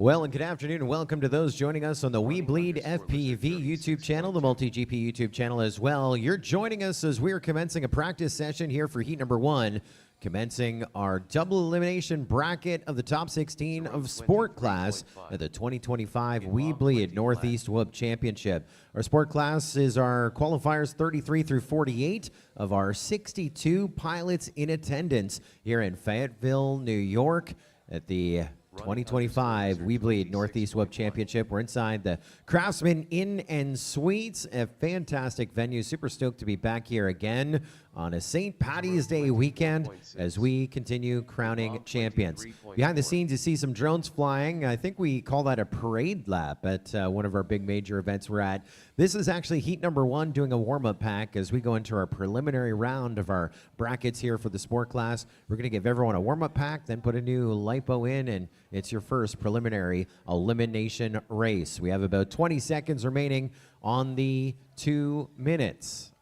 Well, and good afternoon, and welcome to those joining us on the WeBLEED FPV YouTube channel, the Multi-GP YouTube channel as well. You're joining us as we're commencing a practice session here for heat number 1, commencing our double elimination bracket of the top 16 of sport class at the 2025 WeBLEED Northeast Whoop Championship. Our sport class is our qualifiers 33 through 48 of our 62 pilots in attendance here in Fayetteville, New York at the 2025 WeBLEED Northeast Whoop Championship. We're inside the Craftsman Inn and Suites, a fantastic venue. Super stoked to be back here again on a St. Paddy's Day weekend as we continue crowning champions. Behind the scenes, you see some drones flying. I think we call that a parade lap at one of our big major events we're at. This is actually heat number 1, doing a warm-up pack as we go into our preliminary round of our brackets here for the sport class. We're going to give everyone a warm-up pack, then put a new lipo in, and it's your first preliminary elimination race. We have about 20 seconds remaining on the 2 minutes.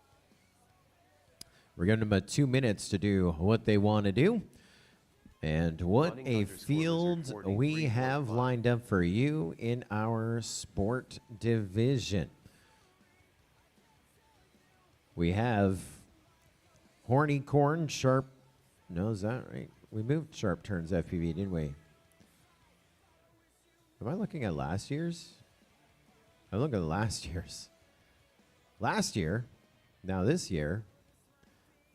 We're giving them about 2 minutes to do what they want to do. And what a field we have lined up for you in our sport division. We have Horny Corn, Sharp. No, is that right? We moved Sharp Turns FPV, didn't we? Am I looking at last year's? I'm looking at last year's. Last year, now this year,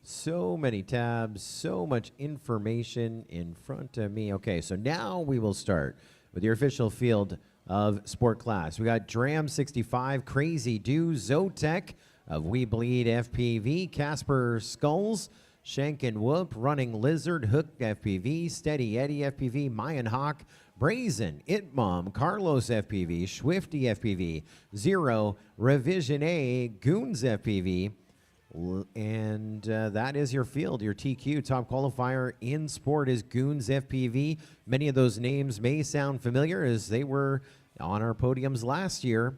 so many tabs, so much information in front of me. Okay, so now we will start with your official field of sport class. We got Dram 65, Crazy Do, Zotek of WeBLEED FPV, Casper Skulls, Shank and Whoop, Running Lizard, Hook FPV, Steady Eddie FPV, Mayan Hawk, Brazen, Itmom, Carlos FPV, Swifty FPV, Zero, Revision A, Goons FPV, and that is your field, your TQ. Top qualifier in sport is Goons FPV. Many of those names may sound familiar as they were on our podiums last year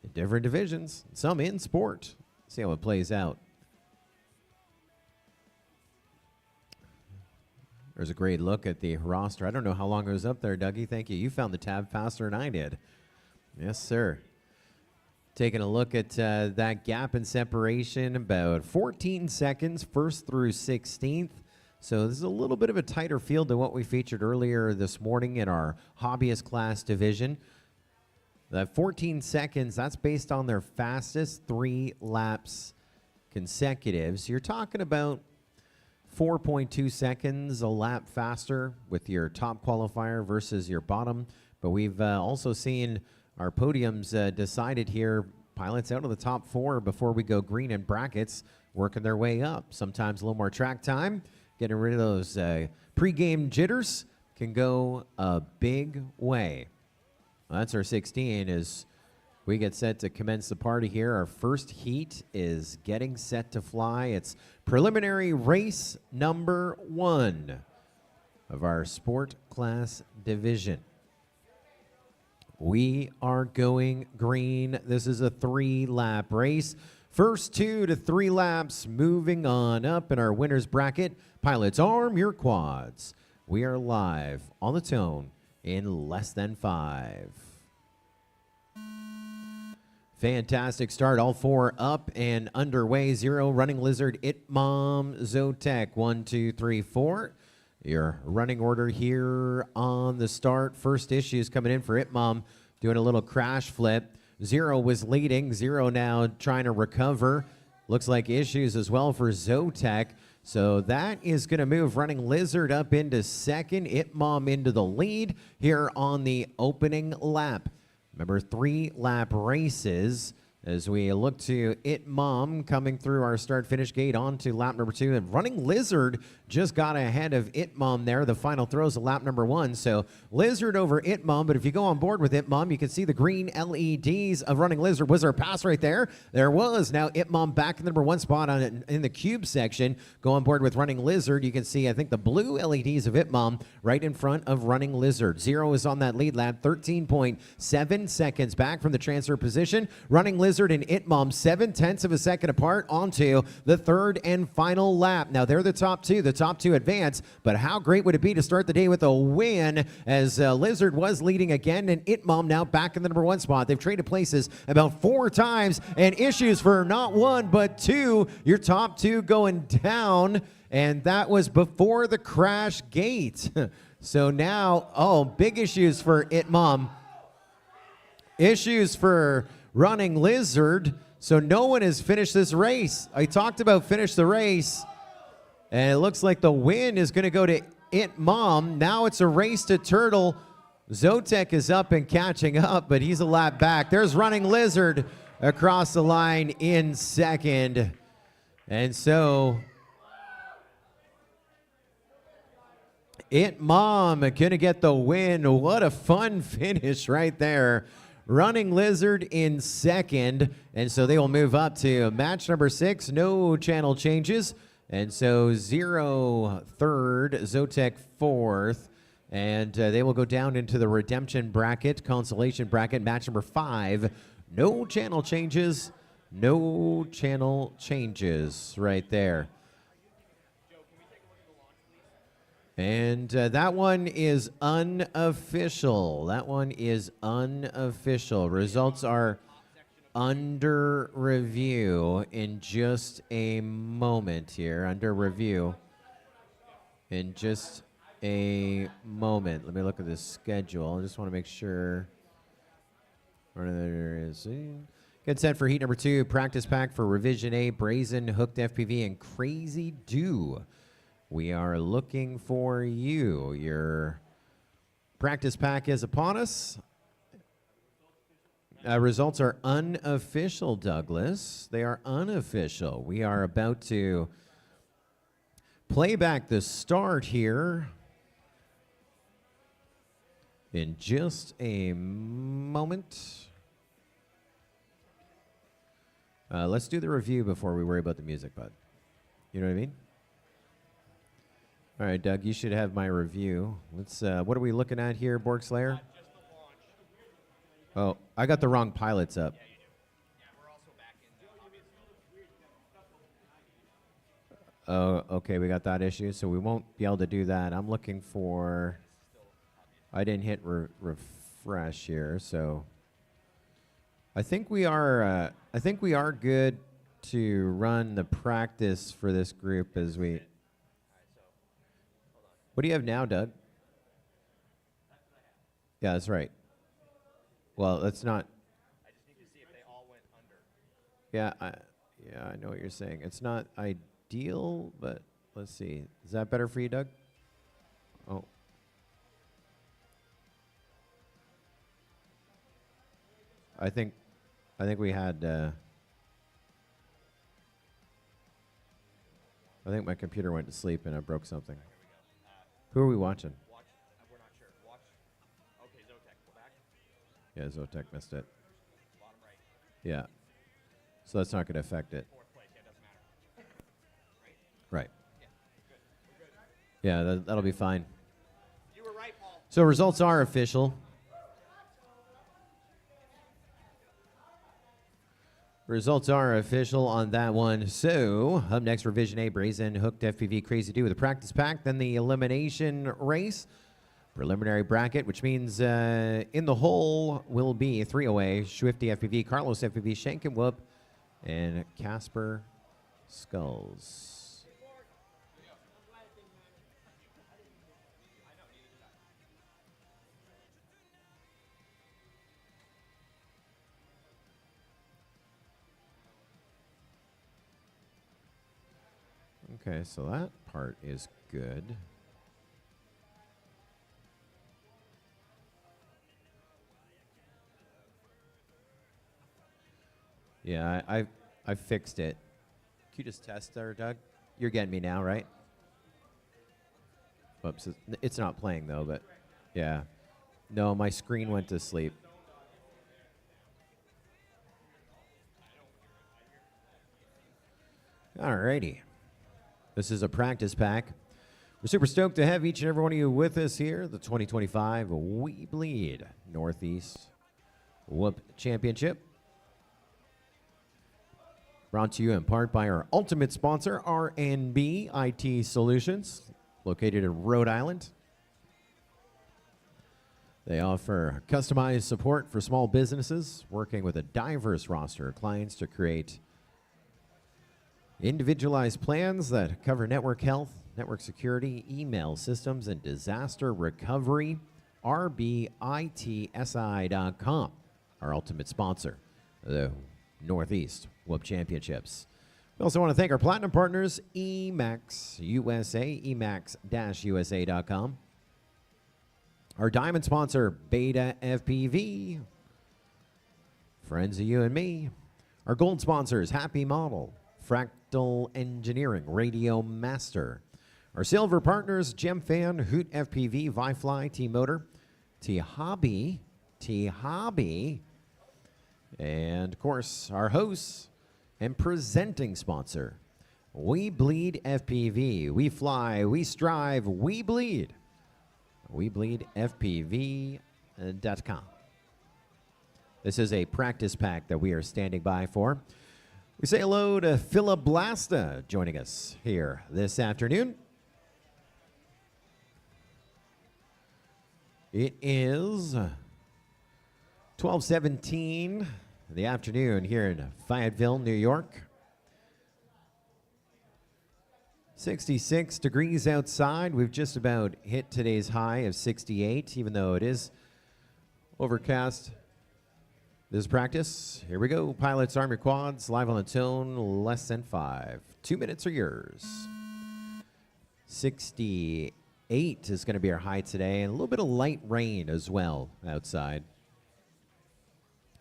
in different divisions, some in sport. See how it plays out. There's a great look at the roster. I don't know how long it was up there, Dougie. Thank you. You found the tab faster than I did. Yes, sir. Taking a look at that gap in separation, about 14 seconds, 1st through 16th. So this is a little bit of a tighter field than what we featured earlier this morning in our hobbyist class division. That 14 seconds, that's based on their fastest 3 laps consecutive. So you're talking about 4.2 seconds a lap faster with your top qualifier versus your bottom. But we've also seen our podiums decided here, pilots out of the top 4 before we go green in brackets, working their way up. Sometimes a little more track time, getting rid of those pre-game jitters can go a big way. Well, that's our 16 as we get set to commence the party here. Our first heat is getting set to fly. It's preliminary race number 1 of our sport class division. We are going green. This is a 3-lap race. First 2 to 3 laps moving on up in our winner's bracket. Pilots, arm your quads. We are live on the tone in less than 5. Fantastic start. All 4 up and underway. 0, Running Lizard, Itmom, Zotek. 1, 2, 3, 4. Your running order here on the start. First issues coming in for Itmom, doing a little crash flip. 0 was leading. 0 now trying to recover. Looks like issues as well for Zotek. So that is going to move Running Lizard up into 2nd. Itmom into the lead here on the opening lap. Remember, 3-lap races as we look to Itmom coming through our start-finish gate onto lap number 2. And Running Lizard just got ahead of Itmom there. The final throws of lap number 1. So Lizard over Itmom, but if you go on board with Itmom, you can see the green LEDs of Running Lizard. Was there a pass right there? There was. Now Itmom back in the number 1 spot in the cube section. Go on board with Running Lizard. You can see, I think, the blue LEDs of Itmom right in front of Running Lizard. 0 is on that lead lap. 13.7 seconds back from the transfer position. Running Lizard Lizard and Itmom 7/10 of a second apart onto the third and final lap. Now they're the top two. The top two advance, but how great would it be to start the day with a win as Lizard was leading again and Itmom now back in the number 1 spot. They've traded places about 4 times and issues for not 1 but 2. Your top 2 going down, and that was before the crash gate. So now, oh, big issues for Itmom. Issues for Running Lizard. So no one has finished this race. I talked about finish the race, and it looks like the win is going to go to Itmom. Now it's a race to Turtle. Zotek is up and catching up, but he's a lap back. There's Running Lizard across the line in second. And so Itmom gonna get the win. What a fun finish right there. Running Lizard in second, and so they will move up to match number 6. No channel changes, and so 0 third, Zotek 4th, and they will go down into the redemption bracket, consolation bracket, match number 5. No channel changes. No channel changes right there. And that one is unofficial. That one is unofficial. Results are under review in just a moment here. Under review in just a moment. Let me look at the schedule. I just want to make sure. There is consent for heat number 2. Practice pack for revision A, Brazen, Hooked FPV, and Crazy Do. We are looking for you. Your practice pack is upon us. Results are unofficial, Douglas. They are unofficial. We are about to play back the start here in just a moment. Let's do the review before we worry about the music, bud. You know what I mean? All right, Doug, you should have my review. Let's. What are we looking at here, Borg Slayer? Oh, I got the wrong pilots up. Yeah, you do. Yeah, we're also back in, obviously. Oh, okay, we got that issue, so we won't be able to do that. I'm looking for. I didn't hit refresh here, so I think we are. I think we are good to run the practice for this group as we. What do you have now, Doug? Yeah, that's right. Well, that's not. I just need to see if they all went under. Yeah, I know what you're saying. It's not ideal, but let's see. Is that better for you, Doug? Oh. I think we had. I think my computer went to sleep and I broke something. Who are we watching? Watch. We're not sure. Watch. Okay, Zotek, go back. Yeah, Zotek missed it. Bottom right. Yeah. So that's not going to affect it. 4th place. Yeah, it doesn't matter. Right. Yeah. Good. Yeah, that'll be fine. You were right, Paul. So results are official. Results are official on that one. So, up next, Revision A, Brazen, Hooked FPV, Crazy Do with a practice pack. Then the elimination race, preliminary bracket, which means in the hole will be 3 away, Swifty FPV, Carlos FPV, Shank and Whoop, and Casper Skulls. Okay, so that part is good. Yeah, I fixed it. Can you just test there, Doug? You're getting me now, right? Oops, it's not playing though, but yeah. No, my screen went to sleep. Alrighty. This is a practice pack. We're super stoked to have each and every one of you with us here. The 2025 WeBLEED Northeast Whoop Championship. Brought to you in part by our ultimate sponsor, R&B IT Solutions, located in Rhode Island. They offer customized support for small businesses, working with a diverse roster of clients to create individualized plans that cover network health, network security, email systems, and disaster recovery. rbitsi.com, our ultimate sponsor, the Northeast WeBLEED Championships. We also want to thank our platinum partners, Emacs USA, emacs-usa.com. Our diamond sponsor, Beta FPV, friends of you and me. Our gold sponsors, Happy Model, Fractal Engineering, Radio Master. Our silver partners, GemFan, Hoot FPV, Vifly, T-Motor, T-Hobby, and of course, our hosts and presenting sponsor, WeBLEED FPV. We fly, we strive, we bleed. WeBLEEDFPV.com. This is a practice pack that we are standing by for. We say hello to Philip Blasta joining us here this afternoon. It is 12:17 in the afternoon here in Fayetteville, New York. 66 degrees outside. We've just about hit today's high of 68, even though it is overcast. This is practice. Here we go. Pilots, arm your quads, live on the tone, less than 5. 2 minutes are yours. 68 is going to be our high today, and a little bit of light rain as well outside.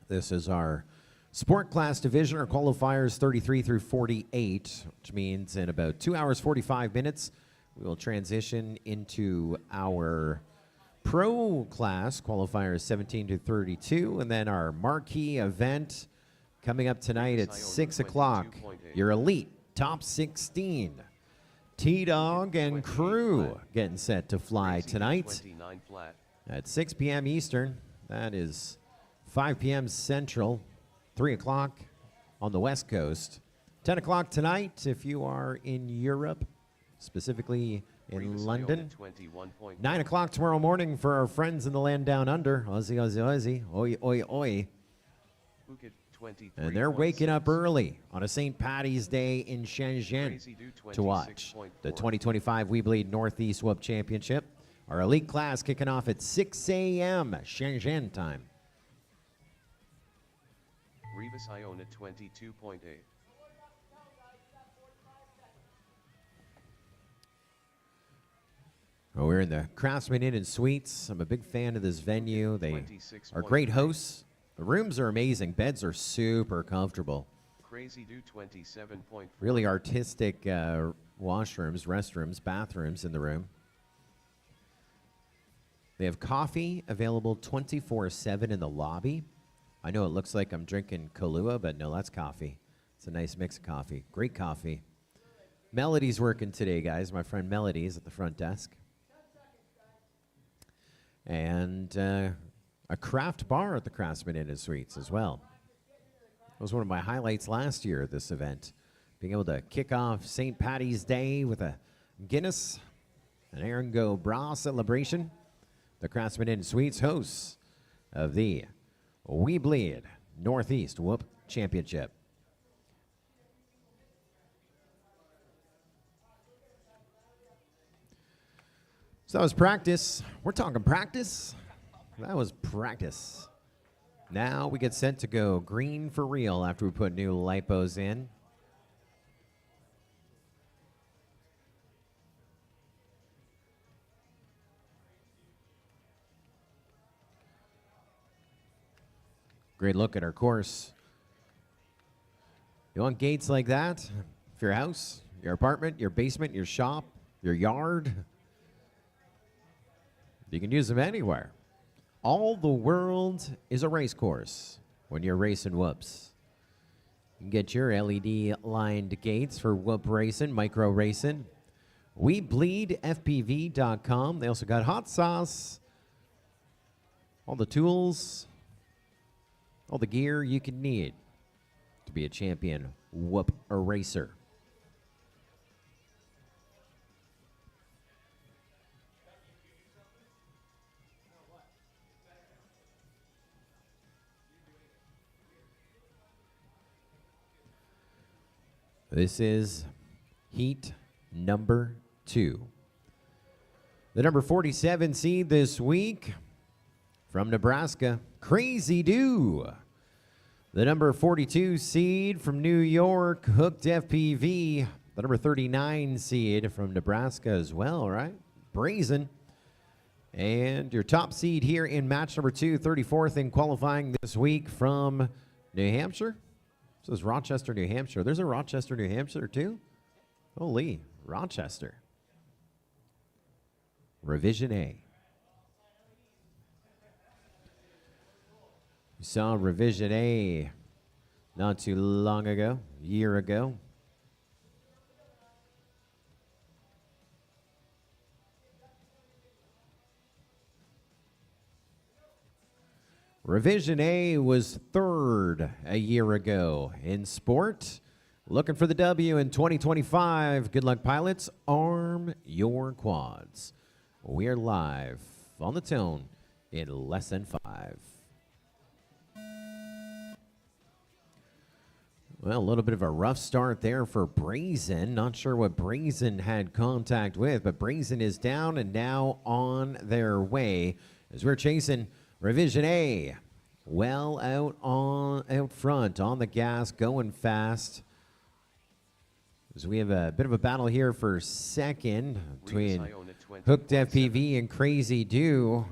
This is our sport class division. Our qualifiers 33 through 48, which means in about 2 hours, 45 minutes, we will transition into our pro class qualifiers 17 to 32, and then our marquee event coming up tonight at 6 o'clock. Your elite top 16. T-Dog and crew getting set to fly tonight at 6 p.m. Eastern. That is 5 p.m. Central. 3 o'clock on the West Coast. 10 o'clock tonight if you are in Europe, specifically in London. 9 o'clock tomorrow morning for our friends in the land down under. Aussie, Aussie, Aussie. Oi, oi, oi. And they're waking up early on a St. Patty's Day in Shenzhen to watch the 2025 WeBLEED Northeast WeBLEED Championship. Our elite class kicking off at 6 a.m. Shenzhen time. Rebus Iona 22.8. Well, we're in the Craftsman Inn and Suites. I'm a big fan of this venue. They are great hosts. The rooms are amazing. Beds are super comfortable. Crazy do 27.4. Really artistic washrooms, restrooms, bathrooms in the room. They have coffee available 24/7 in the lobby. I know it looks like I'm drinking Kahlua, but no, that's coffee. It's a nice mix of coffee. Great coffee. Melody's working today, guys. My friend Melody's at the front desk. And a craft bar at the Craftsman Inn and Suites as well. That was one of my highlights last year at this event. Being able to kick off St. Patty's Day with a Guinness, an Aaron Go Bra celebration. The Craftsman Inn and Suites hosts of the WeBLEED Northeast WeBLEED Championship. So that was practice. We're talking practice. That was practice. Now we get set to go green for real after we put new lipos in. Great look at our course. You want gates like that for your house, your apartment, your basement, your shop, your yard? You can use them anywhere. All the world is a race course when you're racing whoops. You can get your LED-lined gates for whoop racing, micro racing. WeBLEEDFPV.com. They also got hot sauce, all the tools, all the gear you can need to to be a champion whoop eraser. This is heat number 2. The number 47 seed this week from Nebraska, Crazy Do. The number 42 seed from New York, Hooked FPV. The number 39 seed from Nebraska as well, right? Brazen. And your top seed here in match number 2, 34th in qualifying this week from New Hampshire. This is Rochester, New Hampshire. There's a Rochester, New Hampshire too? Holy, Rochester. Revision A. We saw Revision A not too long ago, a year ago. Revision A was 3rd a year ago in sport. Looking for the W in 2025. Good luck, pilots. Arm your quads. We're live on the tone in less than 5. Well, a little bit of a rough start there for Brazen. Not sure what Brazen had contact with, but Brazen is down and now on their way as we're chasing Revision A. Well out front on the gas, going fast. As we have a bit of a battle here for second between Hooked FPV and Crazy Do.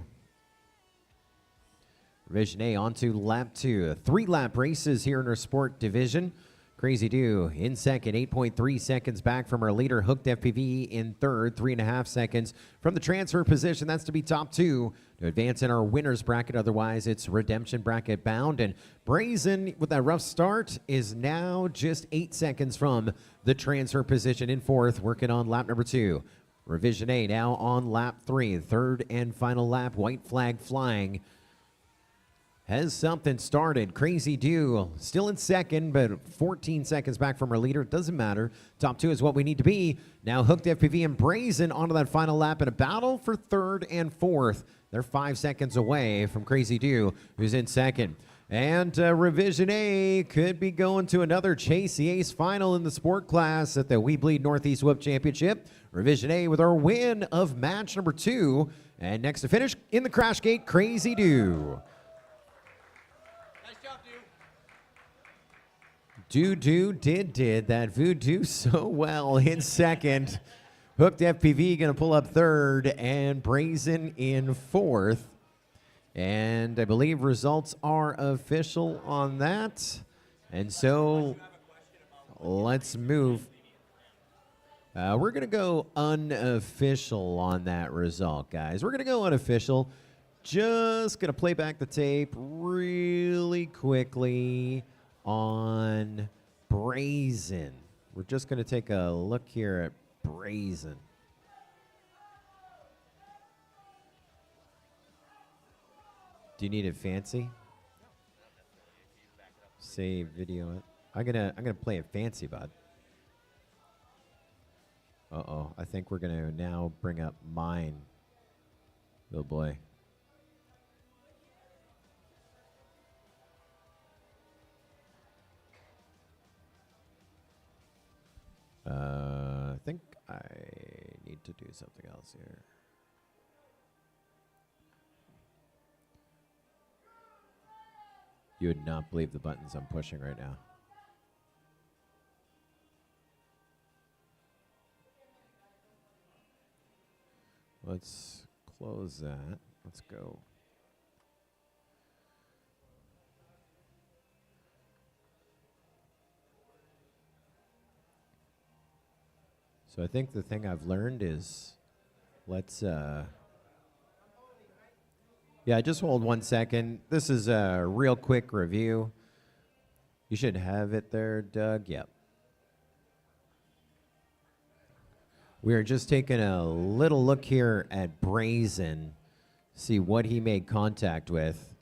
Revision A onto lap 2. 3-lap races here in our sport division. Crazy Do in second, 8.3 seconds back from our leader, Hooked FPV in third, 3.5 seconds from the transfer position. That's to be top 2 to advance in our winners bracket. Otherwise, it's redemption bracket bound. And Brazen, with that rough start, is now just 8 seconds from the transfer position in fourth, working on lap number 2. Revision A now on lap 3, third and final lap, white flag flying. Has something started. Crazy Do still in second, but 14 seconds back from our leader. It doesn't matter. Top 2 is what we need to be. Now Hooked FPV and Brazen onto that final lap in a battle for third and fourth. They're 5 seconds away from Crazy Do, who's in second. And Revision A could be going to another Chase the Ace final in the sport class at the WeBLEED Northeast Whoop Championship. Revision A with our win of match number 2. And next to finish in the crash gate, Crazy Do. Did that voodoo so well in second. Hooked FPV going to pull up third and Brazen in fourth. And I believe results are official on that. And so let's move. We're going to go unofficial on that result, guys. We're going to go unofficial. Just going to play back the tape really quickly on Brazen. We're just going to take a look here at Brazen. Do you need it fancy? Save video it. I'm gonna play it fancy, bud. Uh-oh. I think we're gonna now bring up mine. Oh boy. I think I need to do something else here. You would not believe the buttons I'm pushing right now. Let's close that. Let's go. So I think the thing I've learned is let's yeah, just hold 1 second. This is a real quick review. You should have it there, Doug. Yep. We're just taking a little look here at Brazen, see what he made contact with.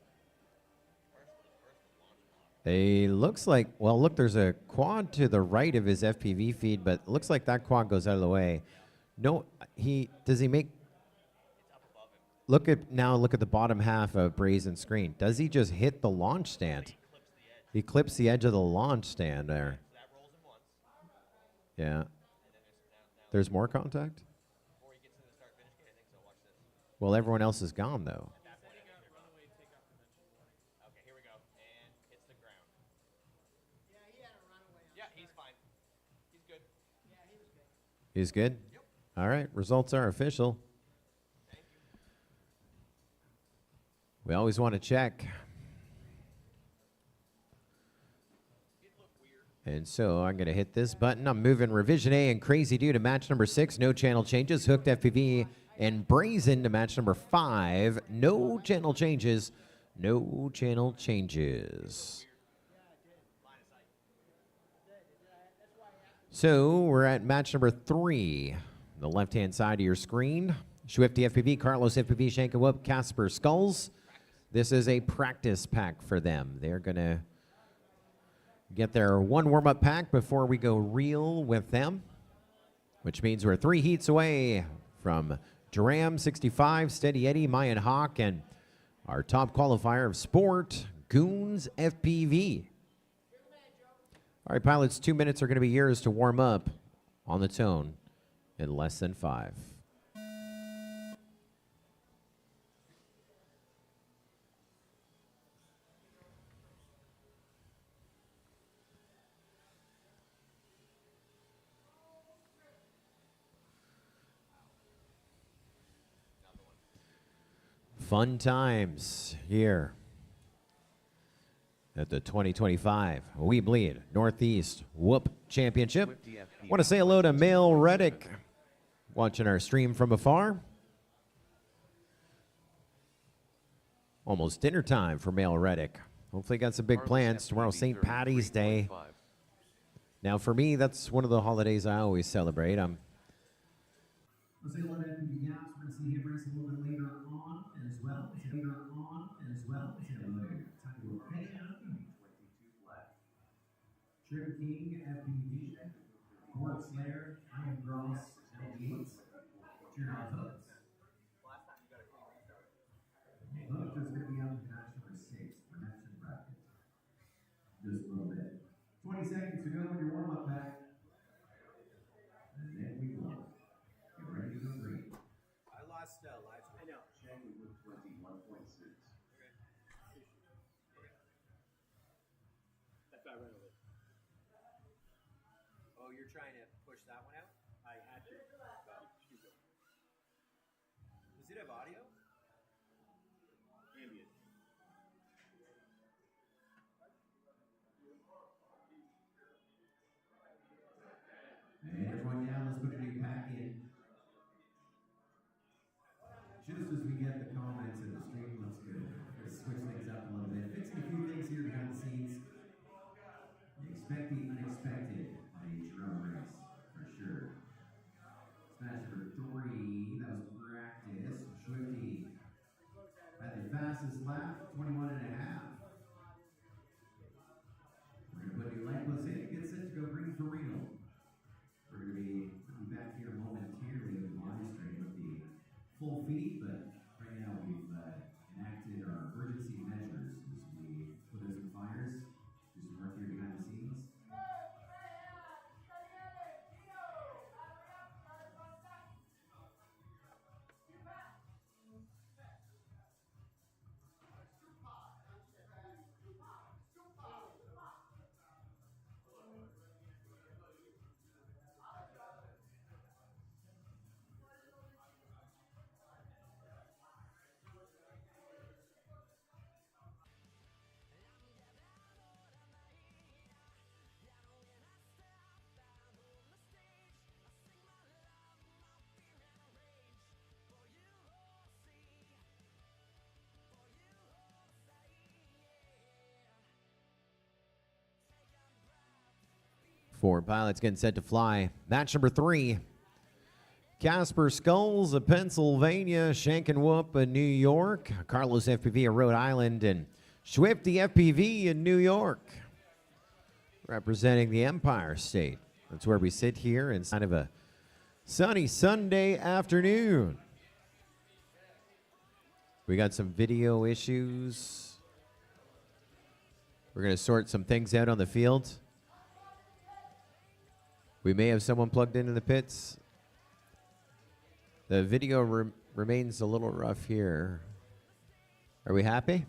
It looks like, well, look, there's a quad to the right of his FPV feed, but it looks like that quad goes out of the way. No, does he make, look at the bottom half of Brazen Screen. Does he just hit the launch stand? He clips the edge of the launch stand there. Yeah. There's more contact? Well, everyone else is gone, though. Okay, here we go. And hits the ground. Yeah, he had a runaway. Yeah, he's fine. He's good. Yeah, he was good. He's good? Yep. All right, results are official. We always want to check. And so I'm going to hit this button. I'm moving Revision A and Crazy Dude to match number 6. No channel changes. Hooked FPV and Brazen to match number 5. No channel changes. No channel changes. So we're at match number 3. The left-hand side of your screen. Swifty FPV, Carlos FPV, Shank and Whoop, Casper Skulls. This is a practice pack for them. They're going to get their one warm-up pack before we go real with them, which means we're 3 heats away from Duram 65, Steady Eddie, Mayan Hawk, and our top qualifier of sport, Goons FPV. All right, pilots, 2 minutes are going to be yours to warm up on the tone in less than 5. Fun times here at the 2025 We Bleed Northeast Whoop Championship. Want to say hello to Mail Reddick, watching our stream from afar. Almost dinner time for Mail Reddick. Hopefully got some big plans. Tomorrow, St. Patty's Day. Now for me, that's one of the holidays I always celebrate. I'll say hello to FPV Gaps. We're going to see him race a little bit later on as well. Say hello to Tiger Pan, 22 left. Trip King, FPV, Court Slayer, Iron Gross, 98. Turn on Hooks. Hook is going to be up to match number 6, Redemption Bracket. Just a little bit. 20 seconds to go in your warm-up pack. And then we go. Get ready to go green. I lost live. I know. Shanky with 21.6. That's why I ran over. Oh, you're trying to push that one out? I had to. Does it have audio? Ambient. And everyone down, let's put a new pack in. Just as we get the comments in the stream, let's go. Let's switch things up a little bit. Fixing a few things here behind the scenes. Expect the unexpected on a drum race, for sure. Smash number 3, that was practice. Swifty had the fastest lap, 21 and a half. We're going to put new lightless in, get set to go green for renal. We're going to be back here momentarily with the live stream with the full feed, but right now we've enacted our emergency measures as we put in some fires, do some work here behind the scenes. Four pilots getting set to fly. Match number 3. Casper Skulls of Pennsylvania, Shank and Whoop of New York, Carlos FPV of Rhode Island, and Swifty FPV in New York, representing the Empire State. That's where we sit here inside of a sunny Sunday afternoon. We got some video issues. We're going to sort some things out on the field. We may have someone plugged into the pits. The video remains a little rough here. Are we happy?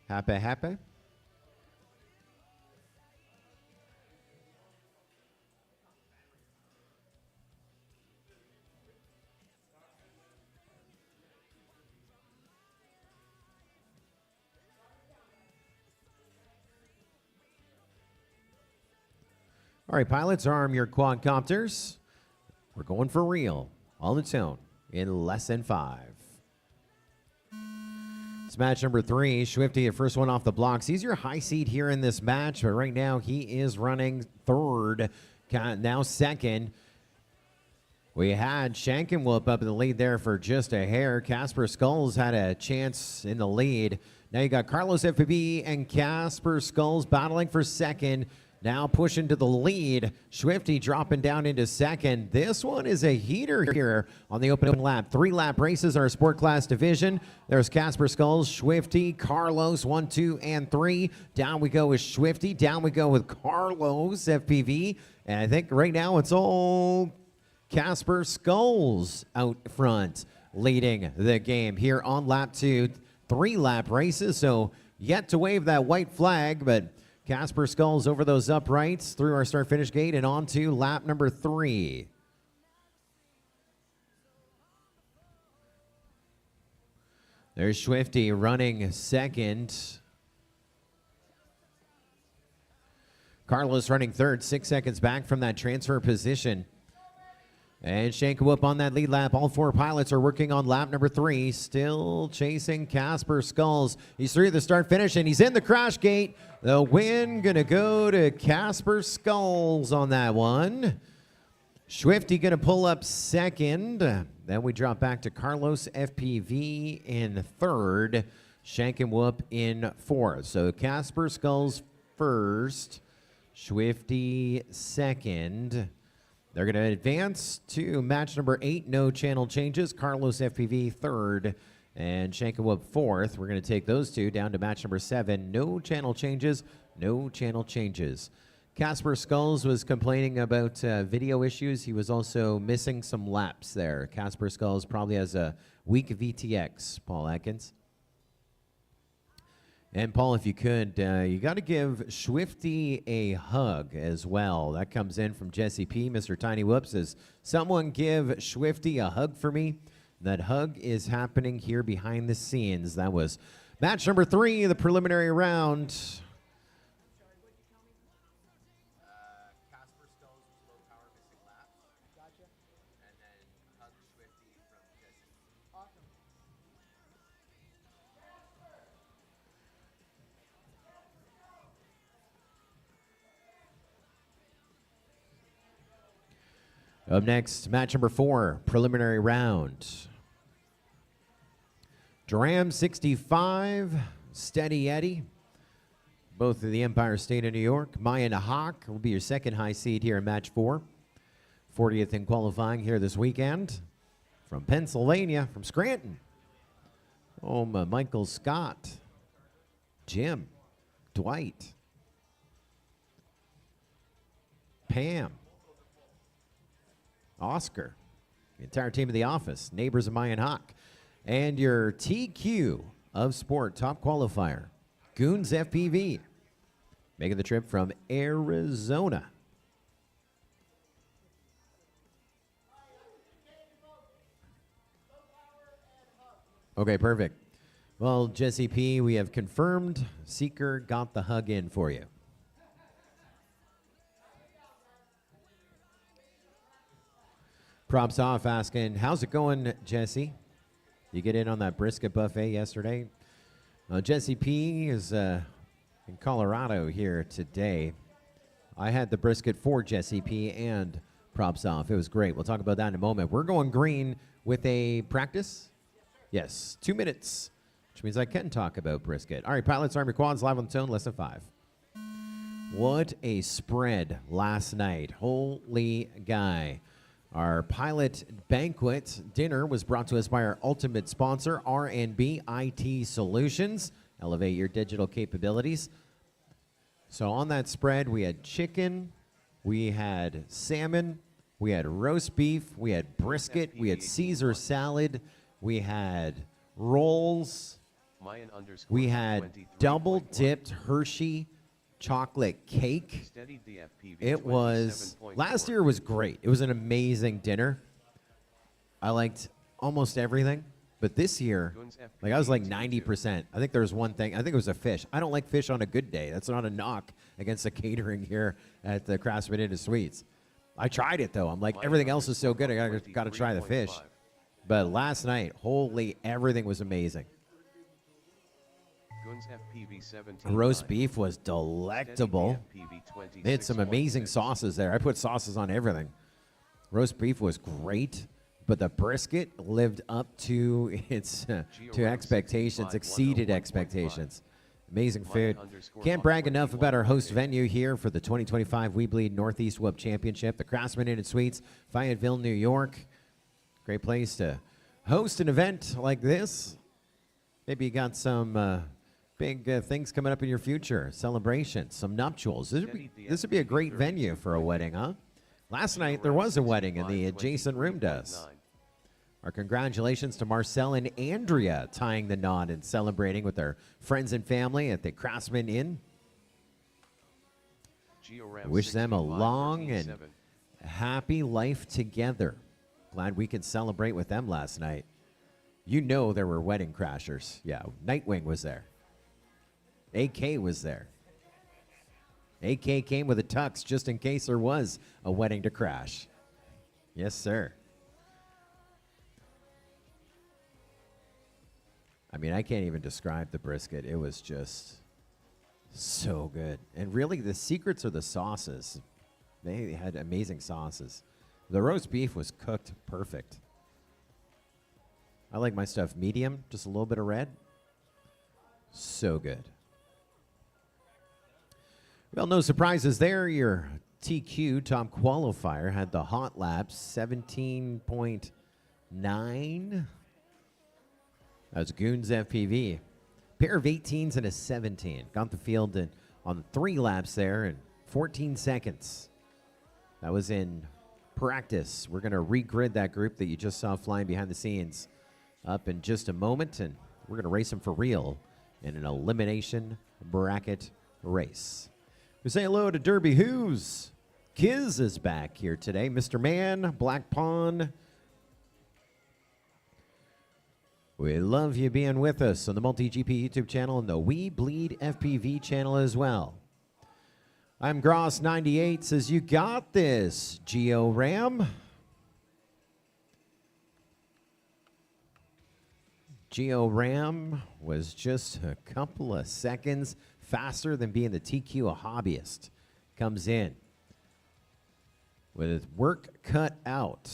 Happy? All right, pilots, arm your quadcopters. We're going for real, on its own, in less than 5. It's match number 3. Swifty, the first one off the blocks. He's your high seed here in this match, but right now he is running third, now second. We had Shankenwhoop up in the lead there for just a hair. Casper Skulls had a chance in the lead. Now you got Carlos FPV and Casper Skulls battling for second. Now pushing to the lead. Swifty dropping down into second. This one is a heater here on the opening lap. 3-lap races are a sport class division. There's Casper Skulls, Swifty, Carlos, 1, 2, and 3. Down we go with Swifty. Down we go with Carlos FPV. And I think right now it's all Casper Skulls out front leading the game here on lap 2. 3-lap races, so yet to wave that white flag, but Casper Skulls over those uprights through our start-finish gate and on to lap number 3. There's Swifty running second. Carlos running third, 6 seconds back from that transfer position. And Shankenwhoop on that lead lap. All 4 pilots are working on lap number 3. Still chasing Casper Skulls. He's through the start finish and he's in the crash gate. The win gonna go to Casper Skulls on that one. Swifty gonna pull up second. Then we drop back to Carlos FPV in third. Shankenwhoop in fourth. So Casper Skulls first. Swifty second. They're going to advance to match number 8, no channel changes. Carlos FPV third and Shankenwhoop fourth. We're going to take those two down to match number 7, no channel changes, no channel changes. Casper Skulls was complaining about video issues. He was also missing some laps there. Casper Skulls probably has a weak VTX, Paul Atkins. And Paul, if you could, you got to give Swifty a hug as well. That comes in from Jesse P. Mr. Tiny Whoop says, someone give Swifty a hug for me. That hug is happening here behind the scenes. That was match number 3, the preliminary round. Casper Skulls was low power missing laps. Gotcha. And then hug Swifty from Jesse. Awesome. Up next, match number 4, preliminary round. Dram 65, Steady Eddie, both of the Empire State of New York. Mayan Hawk will be your second high seed here in match 4. 40th in qualifying here this weekend. From Pennsylvania, from Scranton. Michael Scott, Jim, Dwight, Pam, Oscar, the entire team of the office, neighbors of Mayan Hawk, and your TQ of sport top qualifier, Goons FPV, making the trip from Arizona. Okay, perfect. Well, Jesse P., we have confirmed Seeker got the hug in for you. Props off asking, how's it going, Jesse? You get in on that brisket buffet yesterday? Jesse P. is in Colorado here today. I had the brisket for Jesse P. and props off. It was great. We'll talk about that in a moment. We're going green with a practice. Yes, 2 minutes, which means I can talk about brisket. All right, pilots, arm your quads, live on the tone, less than 5. What a spread last night. Holy guy. Our pilot banquet dinner was brought to us by our ultimate sponsor, R&B IT Solutions. Elevate your digital capabilities. So on that spread, we had chicken, we had salmon, we had roast beef, we had brisket, we had Caesar salad, we had rolls, we had double-dipped Hershey chocolate cake. It was, last year was great. It was an amazing dinner. I liked almost everything, but this year, like I was like 90%. I think there was one thing, I think it was a fish. I don't like fish on a good day. That's not a knock against the catering here at the Craftsman Inn and Suites. I tried it though. I'm like, everything else is so good, I gotta try the fish. But last night, holy, everything was amazing. Roast beef was delectable. They had some amazing sauces there. I put sauces on everything. Roast beef was great, but the brisket lived up to its to expectations, exceeded expectations. Amazing food. Can't brag enough about our host venue here for the 2025 WeBLEED Northeast Web Championship, the Craftsman Inn and Suites, Fayetteville, New York. Great place to host an event like this. Maybe you got some big things coming up in your future, celebrations, some nuptials. This would be a great venue for a wedding, huh? Last night, there was a wedding in the adjacent room to us. Our congratulations to Marcel and Andrea tying the knot and celebrating with their friends and family at the Craftsman Inn. Wish them a long and happy life together. Glad we could celebrate with them last night. You know there were wedding crashers. Yeah, Nightwing was there. AK was there. AK came with a tux just in case there was a wedding to crash. Yes, sir. I mean, I can't even describe the brisket. It was just so good. And really, the secrets are the sauces. They had amazing sauces. The roast beef was cooked perfect. I like my stuff medium, just a little bit of red. So good. Well, no surprises there. Your TQ top qualifier had the hot laps 17.9. That's Goons FPV. Pair of 18s and a 17. Got the field on 3 laps there in 14 seconds. That was in practice. We're going to regrid that group that you just saw flying behind the scenes up in just a moment, and we're going to race them for real in an elimination bracket race. We say hello to Derby Who's. Kiz is back here today. Mr. Man, Black Pawn. We love you being with us on the Multi-GP YouTube channel and the WeBLEED FPV channel as well. I'm Gross98, says, you got this, Geo Ram. Geo Ram was just a couple of seconds faster than being the TQ a hobbyist. Comes in with his work cut out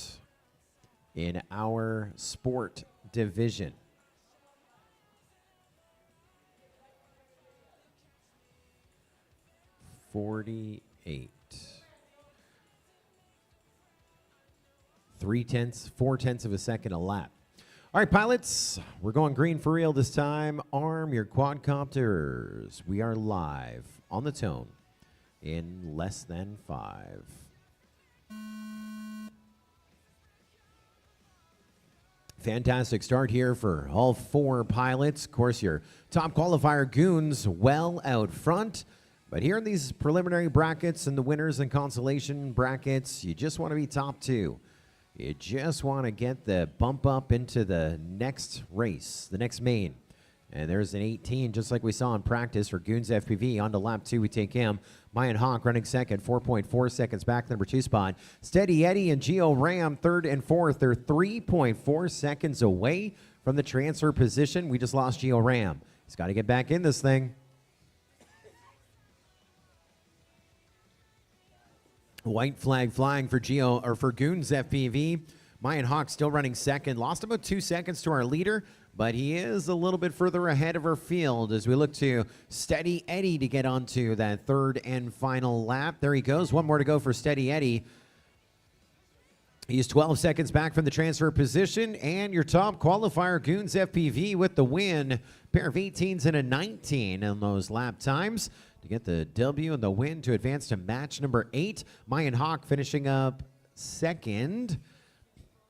in our sport division. .48. 4/10 of a second a lap. All right, pilots, we're going green for real this time. Arm your quadcopters. We are live on the tone in less than 5. Fantastic start here for all 4 pilots. Of course, your top qualifier Goons well out front. But here in these preliminary brackets and the winners and consolation brackets, you just want to be top 2. You just want to get the bump up into the next race, the next main. And there's an 18, just like we saw in practice for Goons FPV. On to lap 2, we take him. Mayan Hawk running second, 4.4 seconds back, number 2 spot. Steady Eddie and Geo Ram, 3rd and 4th. They're 3.4 seconds away from the transfer position. We just lost Geo Ram. He's got to get back in this thing. White flag flying for for Goons FPV. Mayan Hawk still running second. Lost about 2 seconds to our leader. but he is a little bit further ahead of our field as we look to Steady Eddie to get onto that third and final lap. There he goes. One more to go for Steady Eddie. He's 12 seconds back from the transfer position, and your top qualifier, Goons FPV, with the win. Pair of 18s and a 19 in those lap times to get the W and the win to advance to match number 8. Mayan Hawk finishing up second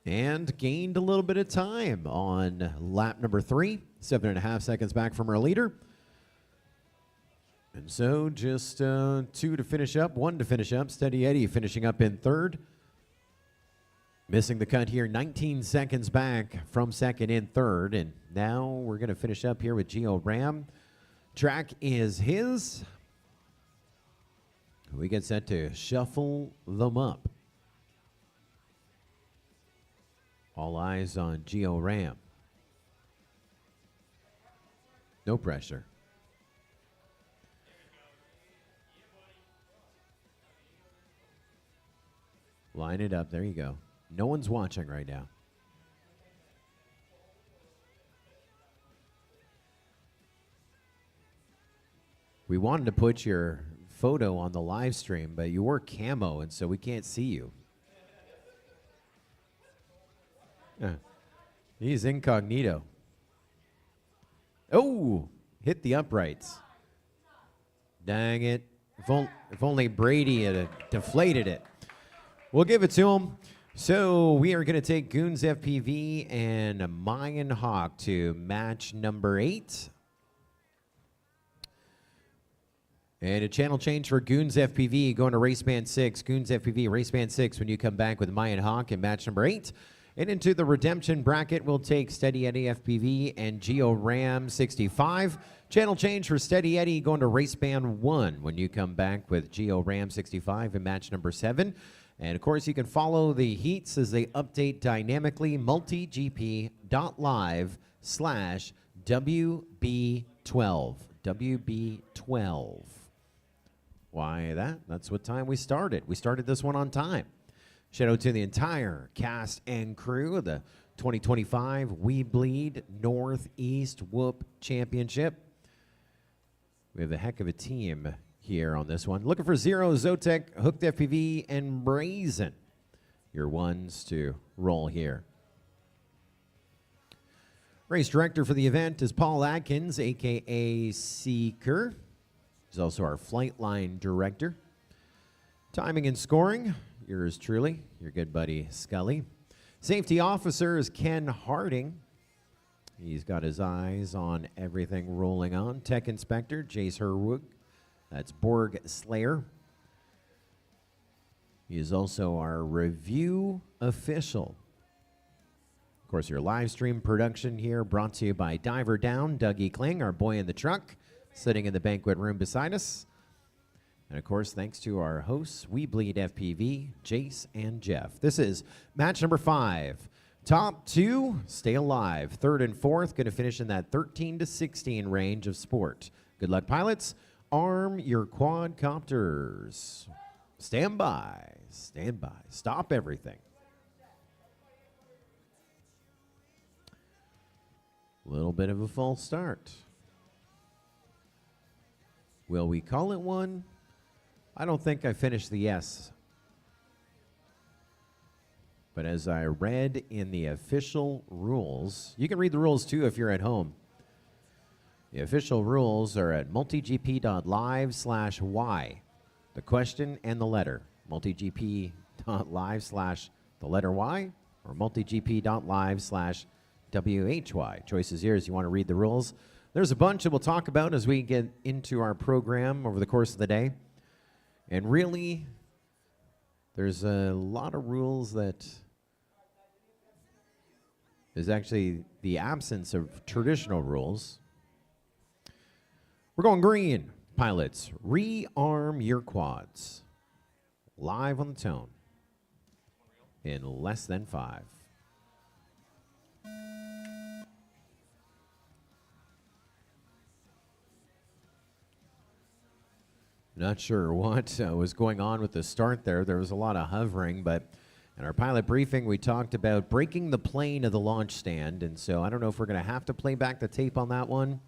and gained a little bit of time on lap number 3. 7.5 seconds back from our leader. And so just 2 to finish up, 1 to finish up. Steady Eddie finishing up in third. Missing the cut here, 19 seconds back from second in third. And now we're going to finish up here with Geo Ram. Track is his. We get set to shuffle them up. All eyes on Geo Ram. No pressure. Line it up. There you go. No one's watching right now. We wanted to put your photo on the live stream, but you were camo, and so we can't see you. He's incognito. Oh, hit the uprights. Dang it. If only Brady had deflated it. We'll give it to him. So we are going to take Goons FPV and Mayan Hawk to match number 8. And a channel change for Goons FPV going to race band 6. Goons FPV, race band 6 when you come back with Mayan Hawk in match number 8. And into the redemption bracket, we'll take Steady Eddie FPV and Geo Ram 65. Channel change for Steady Eddie going to race band 1 when you come back with Geo Ram 65 in match number 7. And of course, you can follow the heats as they update dynamically. multigp.live/WB12. WB12. Why that? That's what time we started. We started this one on time. Shout out to the entire cast and crew of the 2025 WeBLEED Northeast Whoop Championship. We have a heck of a team here on this one. Looking for Zero, Zotek, Hooked FPV, and Brazen. Your ones to roll here. Race director for the event is Paul Atkins, a.k.a. Seeker. He's also our flight line director. Timing and scoring, yours truly, your good buddy Scully. Safety officer is Ken Harding. He's got his eyes on everything rolling on. Tech inspector, Jace Herwig. That's Borg Slayer. He is also our review official. Of course, your live stream production here brought to you by Diver Down, Dougie Kling, our boy in the truck, sitting in the banquet room beside us. And of course, thanks to our hosts, WeBLEED FPV, Jace and Jeff. This is match number 5. Top 2, stay alive. Third and fourth, going to finish in that 13 to 16 range of sport. Good luck, pilots. Arm your quadcopters. Stand by. Stand by. Stop everything. A little bit of a false start. Will we call it one? I don't think I finished the S. But as I read in the official rules, you can read the rules too if you're at home. The official rules are at multigp.live/Y. The question and the letter. multigp.live/the letter Y or multigp.live/WHY. Choice is yours. You want to read the rules. There's a bunch that we'll talk about as we get into our program over the course of the day. And really, there's a lot of rules that is actually the absence of traditional rules. We're going green, pilots. Rearm your quads. Live on the tone in less than 5. Not sure what was going on with the start there. There was a lot of hovering, but In our pilot briefing, we talked about breaking the plane of the launch stand, and so I don't know if we're going to have to play back the tape on that one.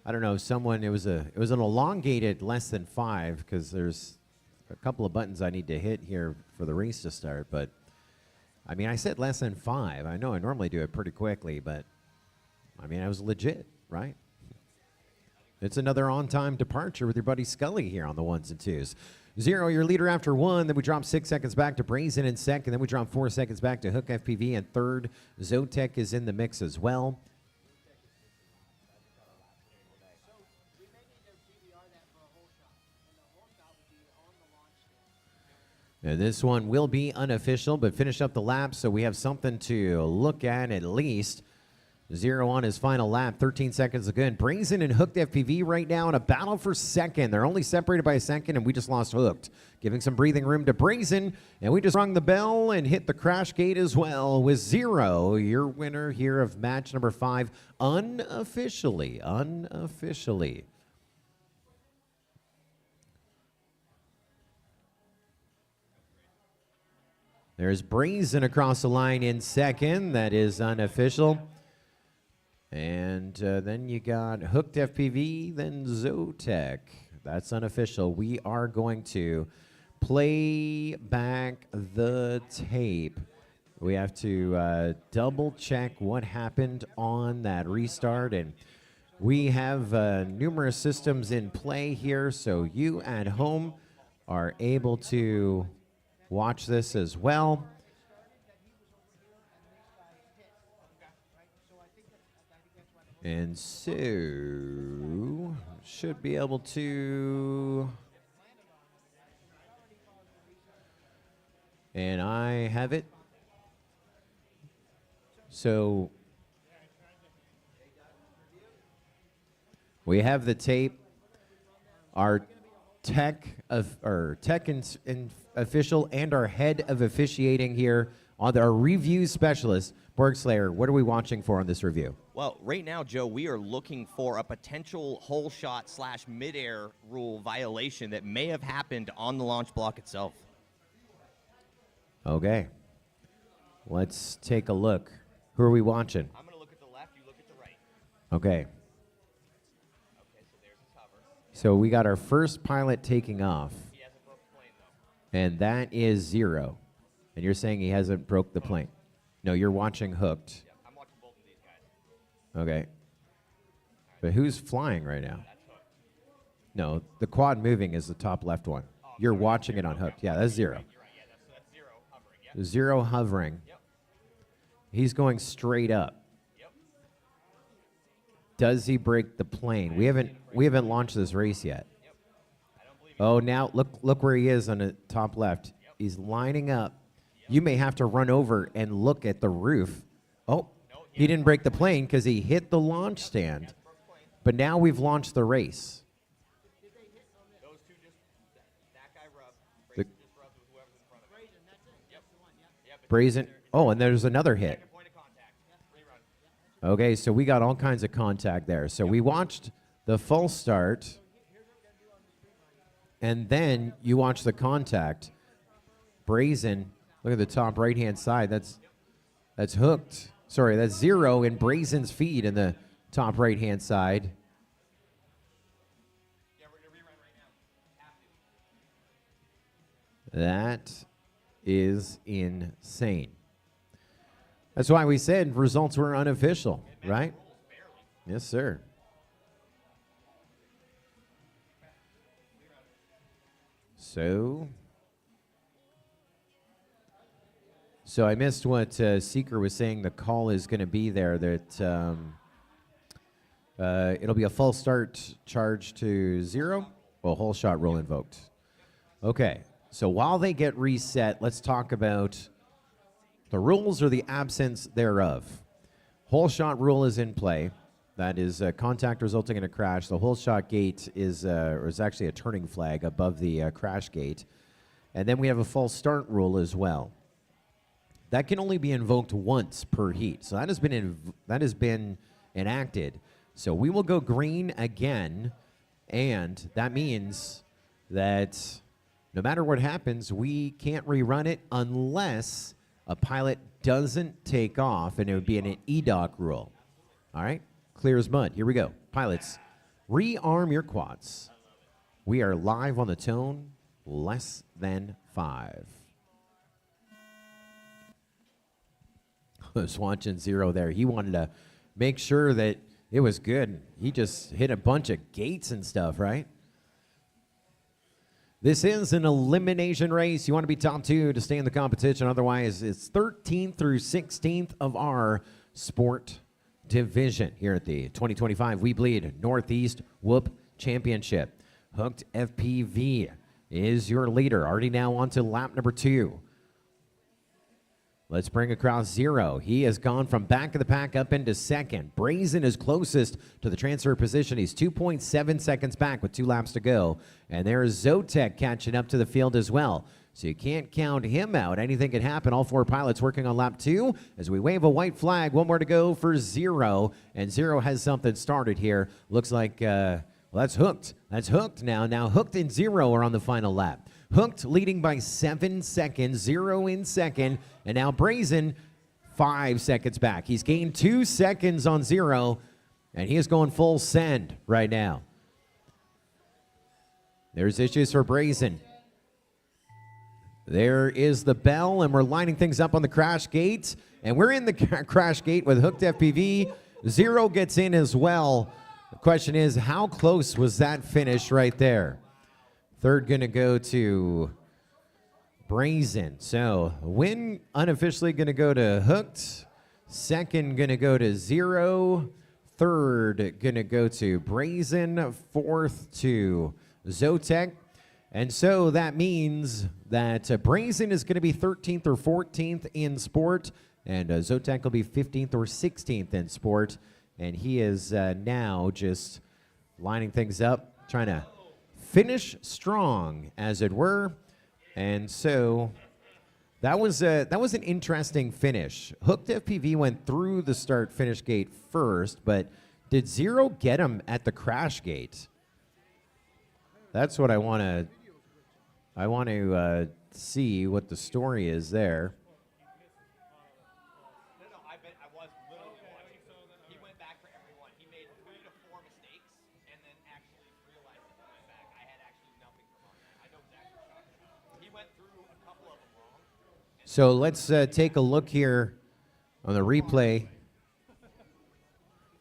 I don't know. It was an elongated less than 5 because there's a couple of buttons I need to hit here for the race to start. But I mean, I said less than 5. I know I normally do it pretty quickly, but I mean, I was legit, right? It's another on-time departure with your buddy Scully here on the 1s and 2s. 0, your leader after 1. Then we drop 6 seconds back to Brazen in second. Then we drop 4 seconds back to Hook FPV in third. Zotek is in the mix as well. And this one will be unofficial, but finish up the lap, so we have something to look at least. 0 on his final lap, 13 seconds to go. And Brazen and Hooked FPV right now in a battle for second. They're only separated by a second, and we just lost Hooked, giving some breathing room to Brazen. And we just rung the bell and hit the crash gate as well with 0, your winner here of match number 5, unofficially. There's Brazen across the line in second. That is unofficial. And then you got Hooked FPV, then Zotek. That's unofficial. We are going to play back the tape. We have to double check what happened on that restart. And we have numerous systems in play here, so you at home are able to watch this as well. And so, should be able to, and I have it. So, we have the tape. Our tech official and our head of officiating here on our review specialist, Borg Slayer. What are we watching for on this review? Well, right now, Joe, we are looking for a potential hole shot / midair rule violation that may have happened on the launch block itself. Okay. Let's take a look. Who are we watching? I'm going to look at the left, you look at the right. Okay. Okay, so there's his hover. So we got our first pilot taking off, He hasn't broke the plane, though. and that is 0. And you're saying he hasn't broke the plane. No, you're watching Hooked. Yeah, I'm watching both of these guys. Okay. But who's flying right now? That's Hooked. No, the quad moving is the top left one. You're watching it on Hooked. Yeah, that's 0. You're right, yeah, that's 0 hovering. Yep. 0 hovering. Yep. He's going straight up. Yep. Does he break the plane? We haven't launched this race yet. Yep. I don't believe he Oh, now look where he is on the top left. Yep. He's lining up. You may have to run over and look at the roof. Oh, No, he didn't break the plane because he hit the launch stand. broke the plane. But now we've launched the race. Those two just, that guy rubbed. The- Brazen just rubbed with whoever's in front of him. Brazen, that's it. Yep. Yep. But Brazen. Oh, and there's another hit. second point of contact. Rerun. Okay, so we got all kinds of contact there. So we watched the full start, and then you watch the contact. Brazen, look at the top right-hand side. That's Hooked. Sorry, that's 0 in Brazen's feed in the top right-hand side. Yeah, we're going to rerun right now. Have to. That is insane. That's why we said results were unofficial, right? Yes, sir. So I missed what Seeker was saying. The call is going to be there that it'll be a false start charge to 0. Well, whole shot rule invoked. Okay, so while they get reset, let's talk about the rules or the absence thereof. Whole shot rule is in play. That is contact resulting in a crash. The whole shot gate is actually a turning flag above the crash gate. And then we have a false start rule as well. That can only be invoked once per heat. So that has been enacted. So we will go green again, and that means that no matter what happens, we can't rerun it unless a pilot doesn't take off, and it would be an EDOC rule. All right? Clear as mud. Here we go. Pilots, rearm your quads. We are live on the tone, less than 5. I was watching Zero there. He wanted to make sure that it was good. He just hit a bunch of gates and stuff, right? This is an elimination race. You want to be top 2 to stay in the competition. Otherwise, it's 13th through 16th of our sport division here at the 2025 WeBLEED Northeast Whoop Championship. Hooked FPV is your leader. Already now on to lap number 2. Let's bring across Zero. He has gone from back of the pack up into second. Brazen is closest to the transfer position. He's 2.7 seconds back with 2 laps to go. And there's Zotek catching up to the field as well. So you can't count him out. Anything can happen. All 4 pilots working on lap 2 as we wave a white flag. 1 more to go for Zero. And Zero has something started here. Looks like, well, that's Hooked. That's Hooked now. Now Hooked and Zero are on the final lap. Hooked leading by 7 seconds, Zero in second, and now Brazen 5 seconds back. He's gained 2 seconds on Zero, and he is going full send right now. There's issues for Brazen. There is the bell, and we're lining things up on the crash gate, and we're in the crash gate with Hooked FPV. Zero gets in as well. The question is, how close was that finish right there? Third going to go to Brazen. So win unofficially going to go to Hooked. Second going to go to Zero. Third going to go to Brazen. Fourth to Zotek. And so that means that Brazen is going to be 13th or 14th in sport. And Zotek will be 15th or 16th in sport. And he is now just lining things up, trying to finish strong, as it were. And so that was an interesting finish. Hooked FPV went through the start-finish gate first, but did Zero get him at the crash gate? That's what I want to see what the story is there. So let's take a look here on the replay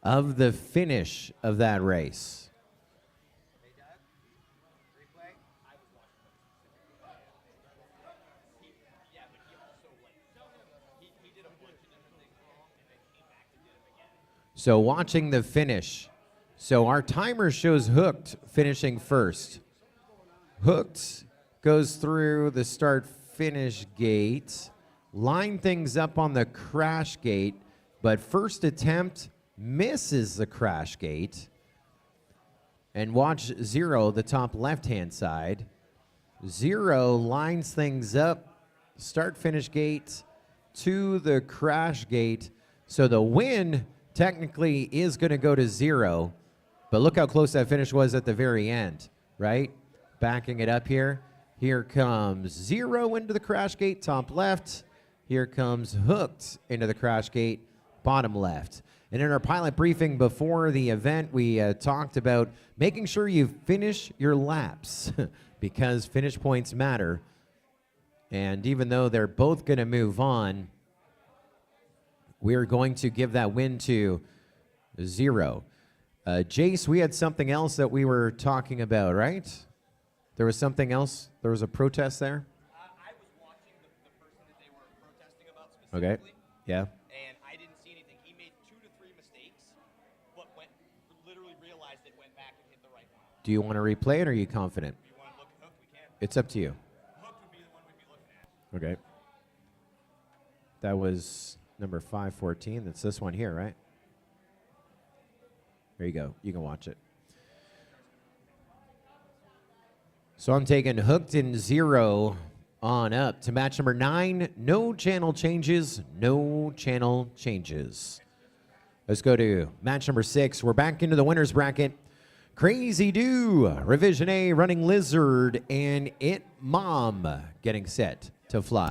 of the finish of that race. So watching the finish. So our timer shows Hooked finishing first. Hooked goes through the start-finish gate, line things up on the crash gate, but first attempt misses the crash gate. And watch Zero, the top left-hand side. Zero lines things up, start-finish gate to the crash gate. So the win technically is going to go to Zero, but look how close that finish was at the very end, right? Backing it up here. Here comes Zero into the crash gate, top left. Here comes Hooked into the crash gate, bottom left. And in our pilot briefing before the event, we talked about making sure you finish your laps because finish points matter. And even though they're both going to move on, we're going to give that win to Zero. Jace, we had something else that we were talking about, right? There was something else? There was a protest there? I was watching the person that they were protesting about specifically. Okay, yeah. And I didn't see anything. He made 2 to 3 mistakes, but literally realized it, went back and hit the right one. Do you want to replay it, or are you confident? If you want to look at Hooked, we can. It's up to you. Hooked would be the one we'd be looking at. Okay. That was number 514. That's this one here, right? There you go. You can watch it. So I'm taking Hooked and Zero on up to match number 9. No channel changes. No channel changes. Let's go to match number 6. We're back into the winner's bracket. Crazy Do, Revision A, Running Lizard, and It Mom getting set to fly.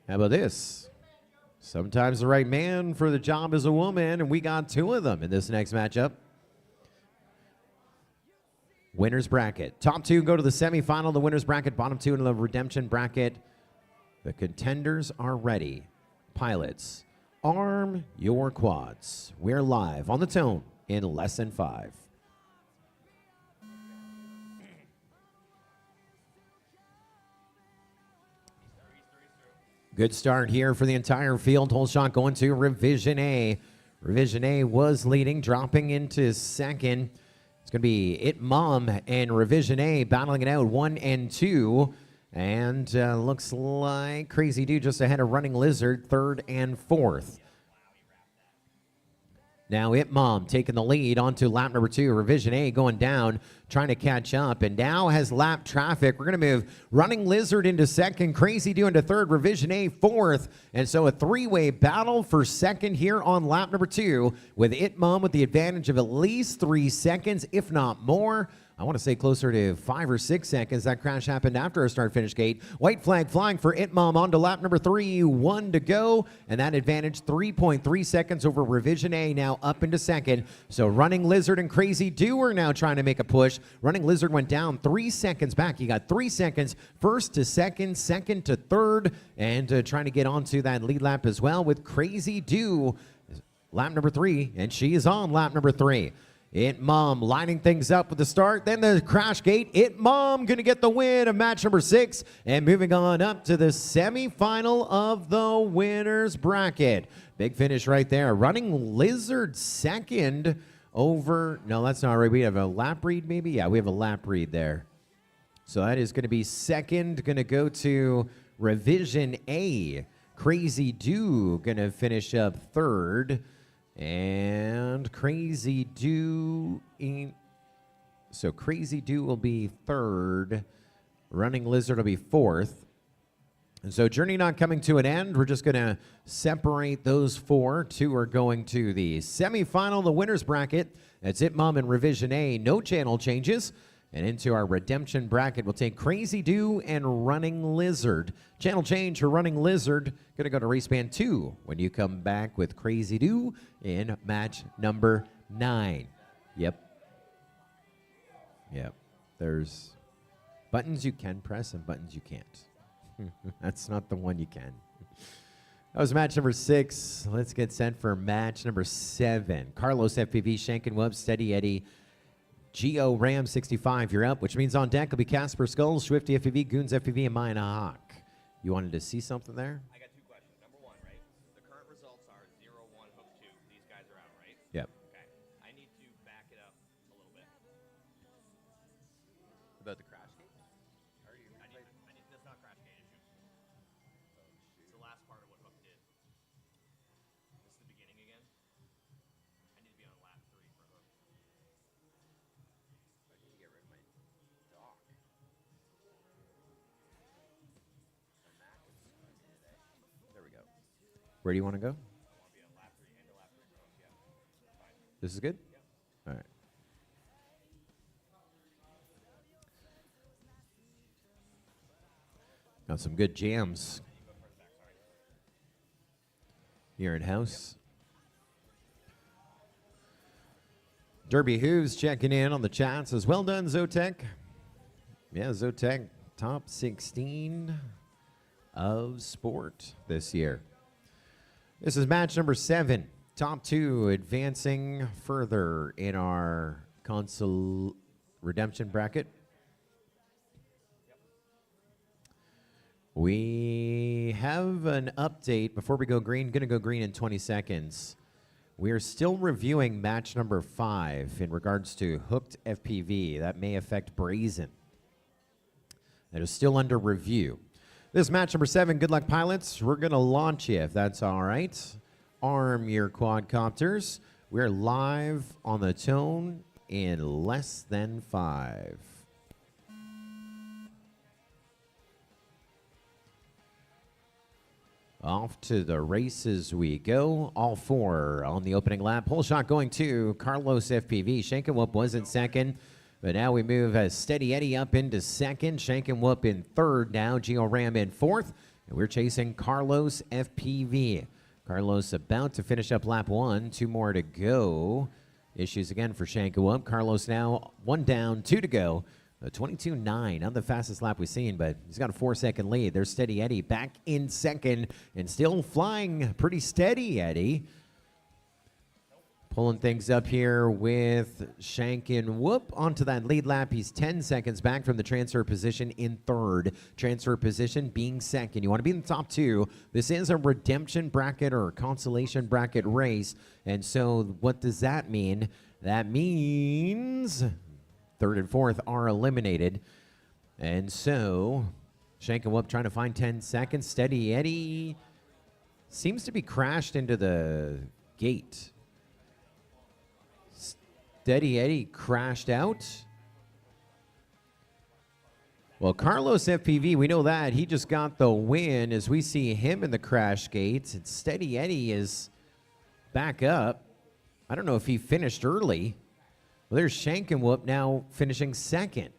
How about this? Sometimes the right man for the job is a woman, and we got two of them in this next matchup. Winners bracket. Top two go to the semifinal. The winners bracket, bottom two in the redemption bracket. The contenders are ready. Pilots, arm your quads. We're live on the tone in less than 5. Good start here for the entire field. Whole shot going to Revision A. Revision A was leading, dropping into second. It's going to be It Mom and Revision A battling it out 1 and 2. And looks like Crazy Dude just ahead of Running Lizard, 3rd and 4th. Now It Mom taking the lead onto lap number 2. Revision A going down, trying to catch up, and now has lap traffic. We're going to move Running Lizard into second, Crazy Dude into 3rd, Revision A 4th, and so a 3-way battle for second here on lap number 2, with It Mom with the advantage of at least 3 seconds, if not more. I want to say closer to 5 or 6 seconds. That crash happened after a start-finish gate. White flag flying for It Mom onto lap number 3, 1 to go. And that advantage, 3.3 seconds over Revision A, now up into second. So Running Lizard and Crazy Do are now trying to make a push. Running Lizard went down 3 seconds back. He got 3 seconds, first to second, second to third, and trying to get onto that lead lap as well with Crazy Do. Lap number 3, and she is on lap number 3. It Mom lining things up with the start, then the crash gate. It Mom going to get the win of match number 6, and moving on up to the semifinal of the winners bracket. Big finish right there. Running Lizard second over, no, that's not right. We have a lap read maybe? Yeah, we have a lap read there. So that is going to be second, going to go to Revision A. Crazy Do going to finish up 3rd. And Crazy Do, so Crazy Do will be 3rd. Running Lizard will be 4th. And so journey not coming to an end. We're just going to separate those 4. 2 are going to the semifinal, the winners bracket. That's It Mom and Revision A. No channel changes. And into our redemption bracket, we'll take Crazy Do and Running Lizard. Channel change for Running Lizard. Going to go to race band 2 when you come back with Crazy Do in match number 9. Yep. There's buttons you can press and buttons you can't. That's not the one you can. That was match number 6. Let's get set for match number 7. Carlos FPV, Shank and Wub, Steady Eddie, Geo Ram 65, you're up, which means on deck will be Casper Skulls, Swifty FPV, Goons FPV, and Mine Hawk. You wanted to see something there? I got 2 questions. Number 1, right? The current results are 0, 1, hook 2. These guys are out, right? Yep. Okay. I need to back it up a little bit. About the crash gate? I need that's not crash gate issue. It's the last part of what hook did. This is the beginning again. I need to be on lap 3 for hook. I need to get rid of my dock. There we go. Where do you want to go? I want to be on lap 3, end of lap 3 for hook. Yeah. Fine. This is good? Yep. All right. Got some good jams here in house. Derby Hooves checking in on the chat. Says, well done, Zotek. Yeah, Zotek, top 16 of sport this year. This is match number 7. Top 2 advancing further in our console redemption bracket. We have an update before we go green. Going to go green in 20 seconds. We are still reviewing match number 5 in regards to hooked FPV. That may affect Brazen. That is still under review. This is match number 7. Good luck, pilots. We're going to launch you, if that's all right. Arm your quadcopters. We're live on the tone in less than 5. Off to the races we go. All 4 on the opening lap. Pole shot going to Carlos FPV. Shank and Whoop was in second, but now we move Steady Eddie up into second. Shank and Whoop in 3rd now. Geo Ram in 4th. And we're chasing Carlos FPV. Carlos about to finish up lap 1. 2 more to go. Issues again for Shankawup. Carlos now 1 down, 2 to go. A 22.9, not the fastest lap we've seen, but he's got a 4-second lead. There's Steady Eddie back in second and still flying pretty steady, Eddie. Pulling things up here with Shankawup onto that lead lap. He's 10 seconds back from the transfer position in third. Transfer position being second. You want to be in the top 2. This is a redemption bracket or a consolation bracket race. And so what does that mean? That means third and fourth are eliminated. And so Shankawup trying to find 10 seconds. Steady Eddie seems to be crashed into the gate. Steady Eddie crashed out. Well, Carlos FPV, we know that. He just got the win as we see him in the crash gates. And Steady Eddie is back up. I don't know if he finished early. Well, there's Shankawup now finishing second.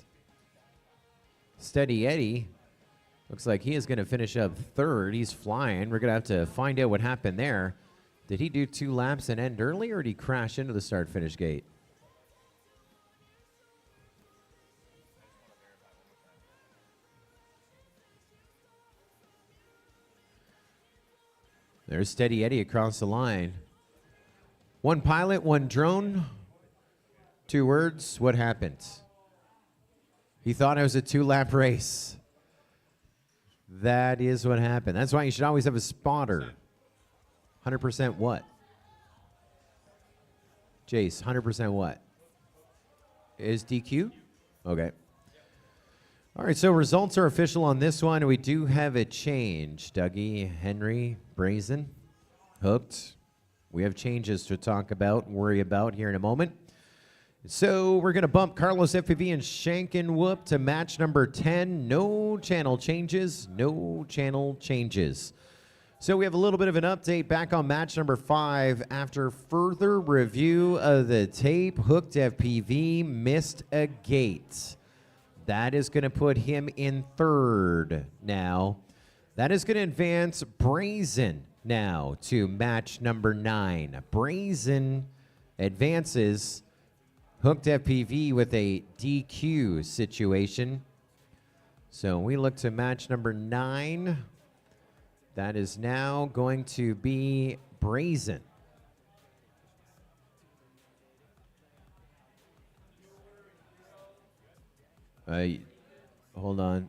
Steady Eddie looks like he is going to finish up third. He's flying. We're going to have to find out what happened there. Did he do 2 laps and end early, or did he crash into the start-finish gate? There's Steady Eddie across the line. 1 pilot, 1 drone. 2 words, what happened? He thought it was a 2-lap race. That is what happened. That's why you should always have a spotter. 100% what? Jace, 100% what? Is DQ? Okay. All right, so results are official on this one. We do have a change. Dougie, Henry, Brazen, Hooked. We have changes to talk about and worry about here in a moment. So we're going to bump Carlos FPV and Shankawup to match number 10. No channel changes. No channel changes. So we have a little bit of an update back on match number 5. After further review of the tape, Hooked FPV missed a gate. That is going to put him in third now. That is going to advance Brazen now to match number 9. Brazen advances Hooked FPV with a DQ situation. So we look to match number 9. That is now going to be Brazen. Hold on.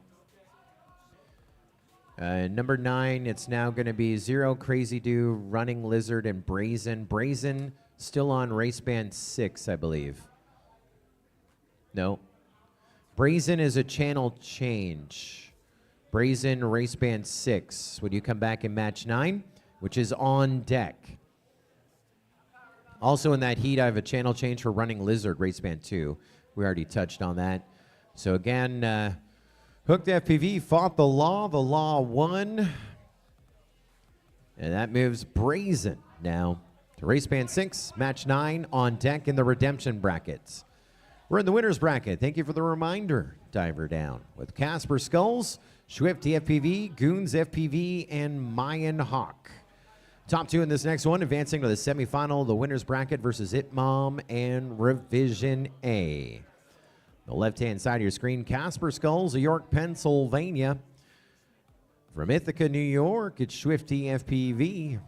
Number 9, it's now going to be Zero, Crazy Do, Running Lizard, and Brazen. Brazen still on race band 6, I believe. No. Brazen is a channel change. Brazen race band 6. Would you come back in match 9, which is on deck? Also in that heat, I have a channel change for Running Lizard race band 2. We already touched on that. So again, Hooked FPV fought the law won. And that moves Brazen now to race band 6, match 9 on deck in the redemption brackets. We're in the winner's bracket. Thank you for the reminder, Diver Down, with Casper Skulls, Swifty FPV, Goons FPV, and Mayan Hawk. Top 2 in this next one, advancing to the semifinal, the winner's bracket versus Itmom and Revision A. The left-hand side of your screen, Casper Skulls of York, Pennsylvania. From Ithaca, New York, it's Swifty FPV.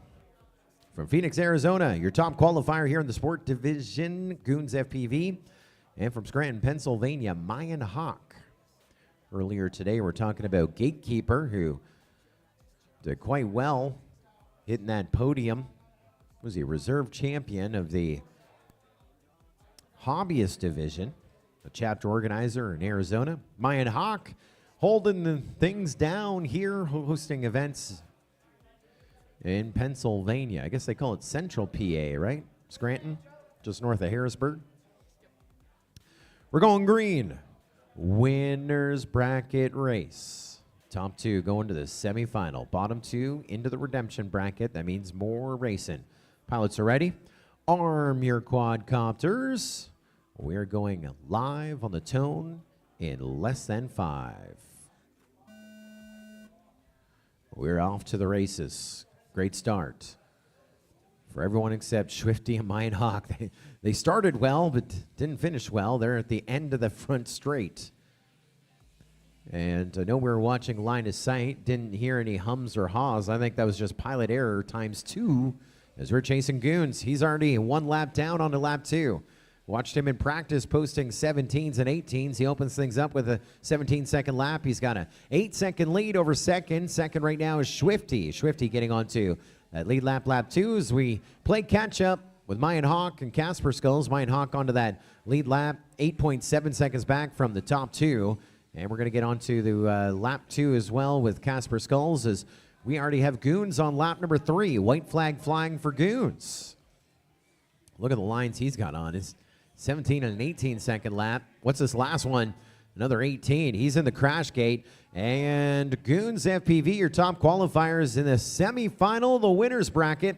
From Phoenix, Arizona, your top qualifier here in the sport division, Goons FPV. And from Scranton, Pennsylvania, Mayan Hawk. Earlier today, we're talking about Gatekeeper, who did quite well hitting that podium. Was he a reserve champion of the hobbyist division, a chapter organizer in Arizona. Mayan Hawk holding the things down here, hosting events in Pennsylvania. I guess they call it Central PA, right? Scranton, just north of Harrisburg. We're going green. Winners bracket race. Top 2 going to the semifinal. Bottom 2 into the redemption bracket. That means more racing. Pilots are ready. Arm your quadcopters. We're going live on the tone in less than 5. We're off to the races. Great start for everyone except Swifty and Mayan Hawk. They started well, but didn't finish well. They're at the end of the front straight. And I know we were watching line of sight, didn't hear any hums or haws. I think that was just pilot error times 2 as we're chasing Goons. He's already 1 lap down onto lap 2. Watched him in practice posting 17s and 18s. He opens things up with a 17-second lap. He's got an 8-second lead over second. Second right now is Swifty. Swifty getting onto that lead lap, lap 2 as we play catch-up with Mayan Hawk and Casper Skulls. Mayan Hawk onto that lead lap, 8.7 seconds back from the top 2. And we're going to get onto the lap 2 as well with Casper Skulls as we already have Goons on lap number 3. White flag flying for Goons. Look at the lines he's got on. It's 17 and an 18-second lap. What's this last one? Another 18. He's in the crash gate. And Goons FPV, your top qualifiers in the semifinal, the winner's bracket.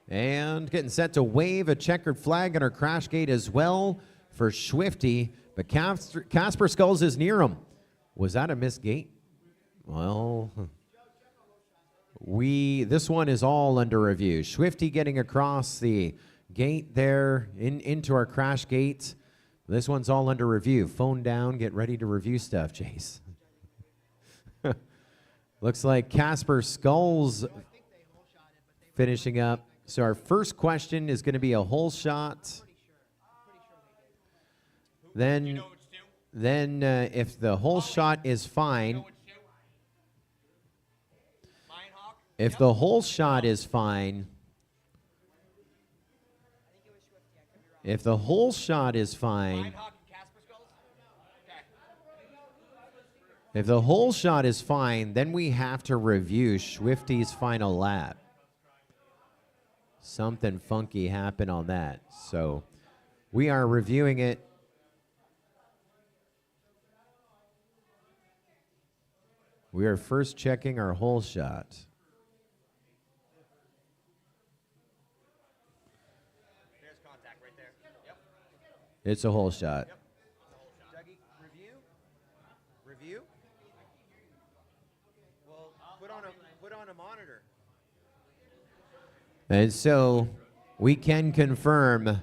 And getting set to wave a checkered flag on our crash gate as well for Swifty. But Casper Skulls is near him. Was that a missed gate? Well, this one is all under review. Swifty getting across the gate there into our crash gate. This one's all under review. Phone down, get ready to review stuff, Chase. Looks like Casper Skulls finishing up. So our first question is going to be a hole shot. Then if the hole shot is fine, if the hole shot is fine, if the hole shot is fine, if the hole shot is fine, then we have to review Swifty's final lap. Something funky happened on that. So we are reviewing it. We are first checking our hole shot. There's contact right there. Yep. It's a hole shot. Yep. Dougie, review? Well, put on a monitor. And so we can confirm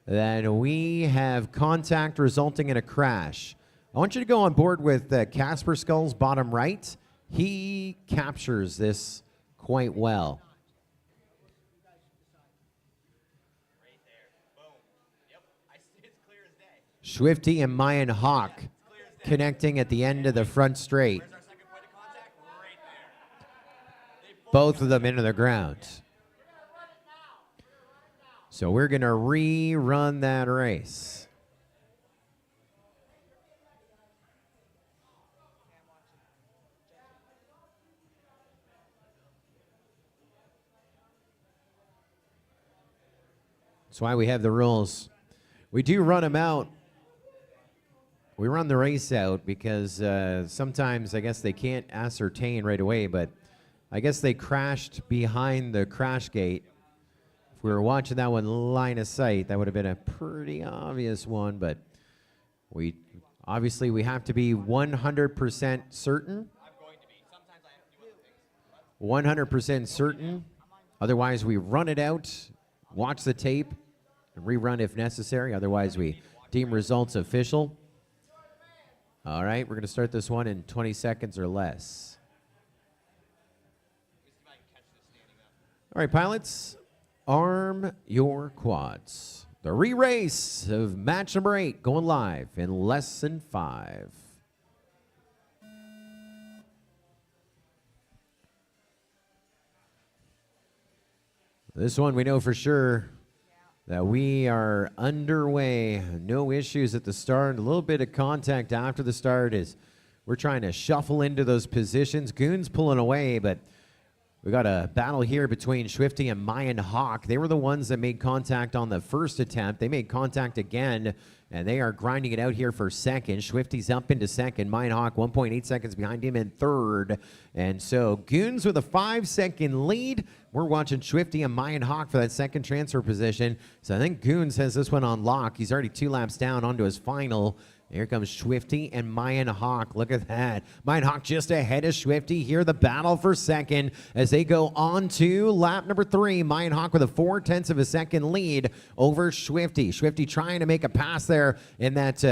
that we have contact resulting in a crash. I want you to go on board with Casper Skulls bottom right. He captures this quite well. Right there. Boom. Yep. I see it's clear as day. Swifty and Mayan Hawk Clear as day. connecting at the end of the front straight. Where's our second point of contact? Right there. They Both of them into the ground. So we're going to rerun that race. That's why we have the rules. We do run them out. We run the race out because sometimes I guess they can't ascertain right away, but I guess they crashed behind the crash gate. If we were watching that one line of sight, that would have been a pretty obvious one, but we obviously we have to be 100% certain. I'm going to be. Sometimes I have to do other things. 100% certain. Otherwise, we run it out, watch the tape, and rerun if necessary. Otherwise, we deem results official. All right, we're going to start this one in 20 seconds or less. Let me see if I can catch this standing up. All right, pilots, arm your quads. The re-race of match number 8 going live in less than 5. This one we know for sure that we are underway. No issues at the start. A little bit of contact after the start as we're trying to shuffle into those positions. Goons pulling away, but we got a battle here between Swifty and Mayan Hawk. They were the ones that made contact on the first attempt. They made contact again, and they are grinding it out here for second. Swifty's up into second. Mayan Hawk 1.8 seconds behind him in third. And so Goons with a 5-second lead. We're watching Swifty and Mayan Hawk for that second transfer position. So I think Goons has this one on lock. He's already 2 laps down onto his final Here comes Swifty and Mayan Hawk. Look at that. Mayan Hawk just ahead of Swifty. Here the battle for second as they go on to lap number 3. Mayan Hawk with a 0.4 of a second lead over Swifty. Swifty trying to make a pass there in that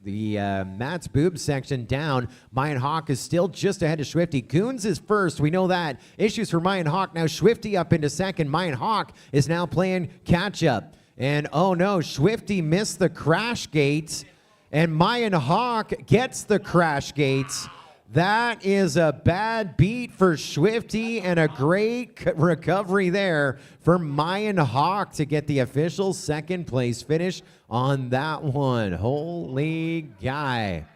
Matt's boob section down. Mayan Hawk is still just ahead of Swifty. Goons is first. We know that. Issues for Mayan Hawk. Now Swifty up into second. Mayan Hawk is now playing catch up. And oh no, Swifty missed the crash gates. And Mayan Hawk gets the crash gates. That is a bad beat for Swifty and a great recovery there for Mayan Hawk to get the official second place finish on that one. Holy guy.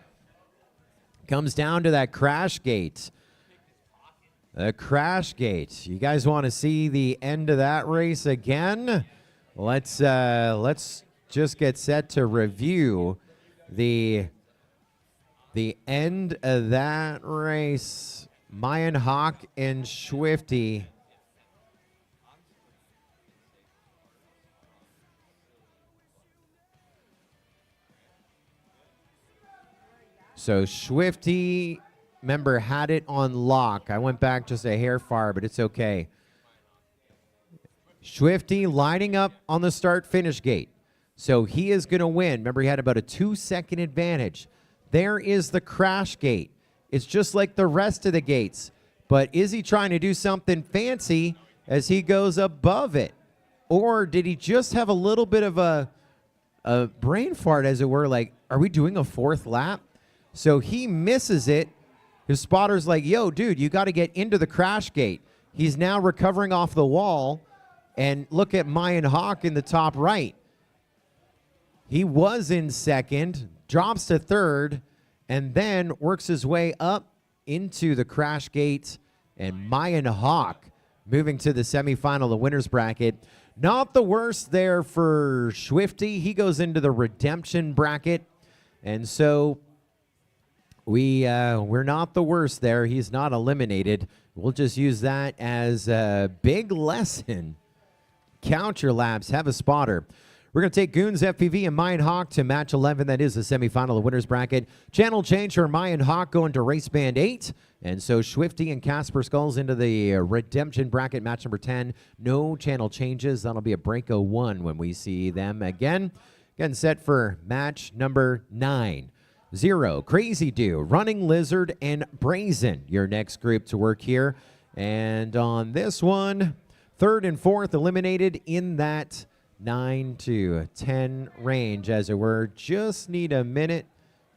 Comes down to that crash gate. The crash gate. You guys want to see the end of that race again? Let's just get set to review the end of that race. Mayan Hawk and Swifty. So Swifty, remember, had it on lock. I went back just a hair far, but it's okay. Swifty lining up on the start-finish gate. So he is going to win. Remember, he had about a 2-second advantage. There is the crash gate. It's just like the rest of the gates. But is he trying to do something fancy as he goes above it? Or did he just have a little bit of a brain fart, as it were? Like, are we doing a 4th lap? So he misses it. His spotter's like, yo, dude, you got to get into the crash gate. He's now recovering off the wall. And look at Mayan Hawk in the top right. He was in second, drops to third, and then works his way up into the crash gate. And Mayan Hawk moving to the semifinal, the winner's bracket. Not the worst there for Swifty. He goes into the redemption bracket. And so we're not the worst there. He's not eliminated. We'll just use that as a big lesson. Count your laps. Have a spotter. We're going to take Goons, FPV, and Mayan Hawk to match 11. That is the semifinal, the winner's bracket. Channel change for Mayan Hawk going to race band 8. And so Swifty and Casper Skulls into the redemption bracket, match number 10. No channel changes. That'll be a Breako 1 when we see them again. Getting set for match number 9. 0, Crazy Do, Running Lizard, and Brazen, your next group to work here. And on this one, 3rd and 4th eliminated in that 9 to 10 range, as it were. Just need a minute.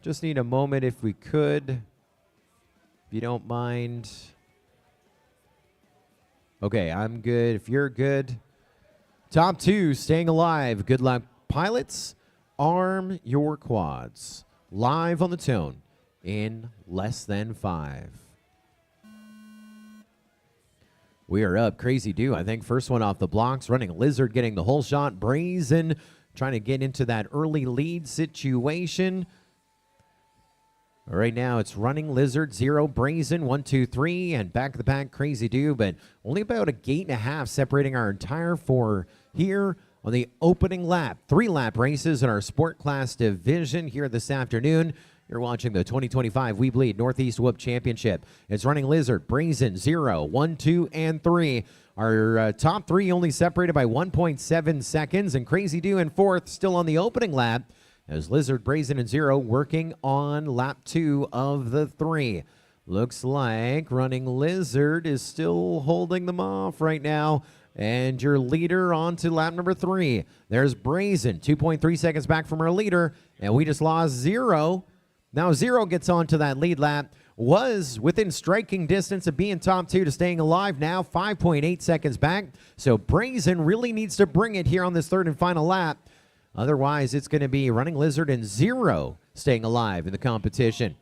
Just need a moment if we could. If you don't mind. Okay, I'm good. If you're good. Top 2, staying alive. Good luck, pilots. Arm your quads. Live on the tone in less than 5. We are up. Crazy Do, I think, first one off the blocks. Running Lizard getting the whole shot. Brazen trying to get into that early lead situation. Right now it's Running Lizard, 0, Brazen, 1, 2, 3, and back of the pack, Crazy Do, but only about a gate and a half separating our entire 4 here on the opening lap. 3-lap races in our sport class division here this afternoon. You're watching the 2025 WeBLEED Northeast Whoop Championship. It's Running Lizard, Brazen, 0, 1, 2, and 3. Our top 3 only separated by 1.7 seconds, and Crazy Do in 4th, still on the opening lap, as Lizard, Brazen, and 0 working on lap 2 of the 3. Looks like Running Lizard is still holding them off right now. And your leader on to lap number 3. There's Brazen, 2.3 seconds back from our leader, and we just lost 0. Now 0 gets on to that lead lap. Was within striking distance of being top 2 to staying alive. Now 5.8 seconds back. So Brazen really needs to bring it here on this 3rd and final lap. Otherwise, it's going to be Running Lizard and 0 staying alive in the competition.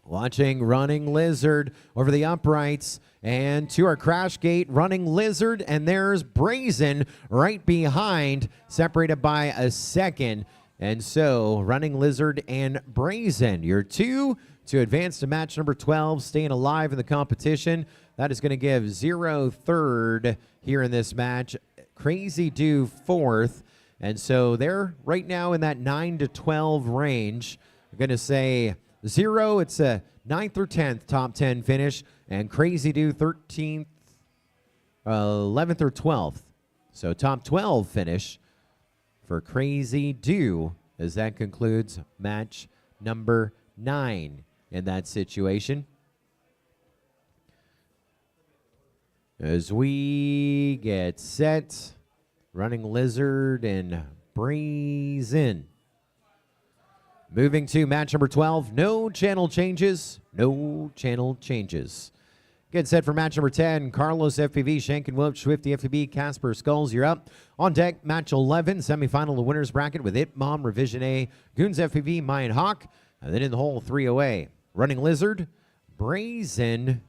Watching Running Lizard over the uprights and to our crash gate, Running Lizard, and there's Brazen right behind, separated by a second. And so Running Lizard and Brazen, your 2 to advance to match number 12, staying alive in the competition. That is going to give 0 3rd here in this match. Crazy Do 4th. And so they're right now in that 9 to 12 range. I'm going to say 0, it's a 9th or 10th top 10 finish, and Crazy Do 13th, 11th or 12th. So top 12 finish for Crazy Do, as that concludes match number 9 in that situation. As we get set, Running Lizard and Breeze in. Moving to match number 12, no channel changes, no channel changes. Get set for match number 10, Carlos FPV, Shank and Whoop, Swifty FPV, Casper Skulls, you're up. On deck, match 11, semifinal, the winner's bracket with It Mom, Revision A, Goons FPV, Mayan Hawk, and then in the hole, 3 away. Running Lizard, Brazen,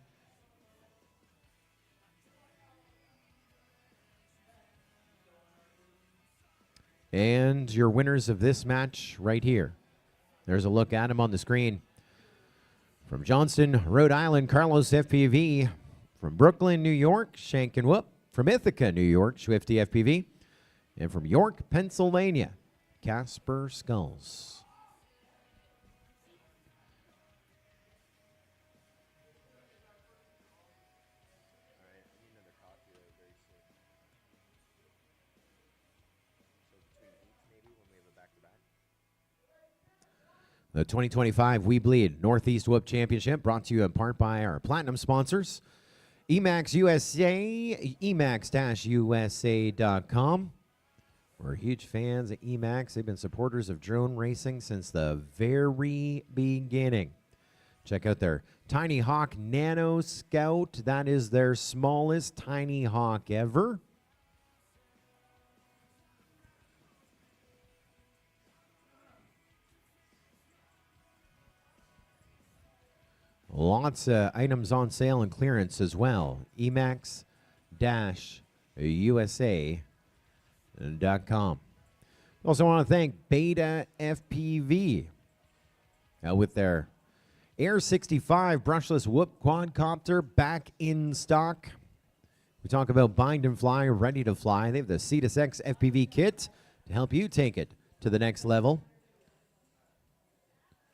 and your winners of this match right here. There's a look at him on the screen. From Johnston, Rhode Island, Carlos FPV. From Brooklyn, New York, Shank and Whoop. From Ithaca, New York, Swifty FPV. And from York, Pennsylvania, Casper Skulls. The 2025 WeBLEED Northeast Whoop Championship brought to you in part by our platinum sponsors, Emax USA, emax-usa.com. We're huge fans of Emax. They've been supporters of drone racing since the very beginning. Check out their Tiny Hawk Nano Scout. That is their smallest Tiny Hawk ever. Lots of items on sale and clearance as well. Emax-USA.com. Also want to thank Beta FPV with their Air 65 brushless whoop quadcopter back in stock. We talk about bind and fly, ready to fly. They have the Cetus X FPV kit to help you take it to the next level.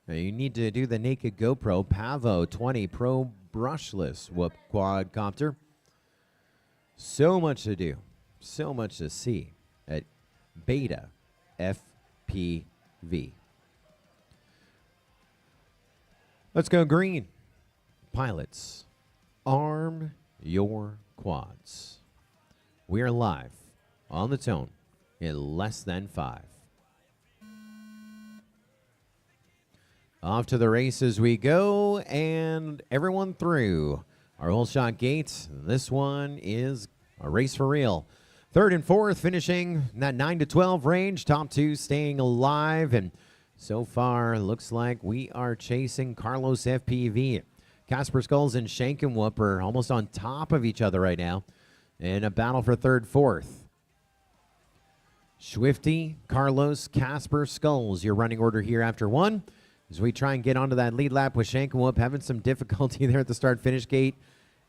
Now you need to do the Naked GoPro Pavo 20 Pro brushless whoop quadcopter. So much to do, so much to see at Beta FPV. Let's go green. Pilots, arm your quads. We are live on the tone in less than 5. Off to the races we go, and everyone through our whole shot gates. This one is a race for real. 3rd and 4th finishing in that 9 to 12 range. Top 2 staying alive, and so far looks like we are chasing Carlos FPV. Casper Skulls and Shank and Whoop are almost on top of each other right now in a battle for 3rd, 4th. Swifty, Carlos, Casper Skulls, your running order here after 1. As we try and get onto that lead lap with Shank and Whoop, having some difficulty there at the start-finish gate.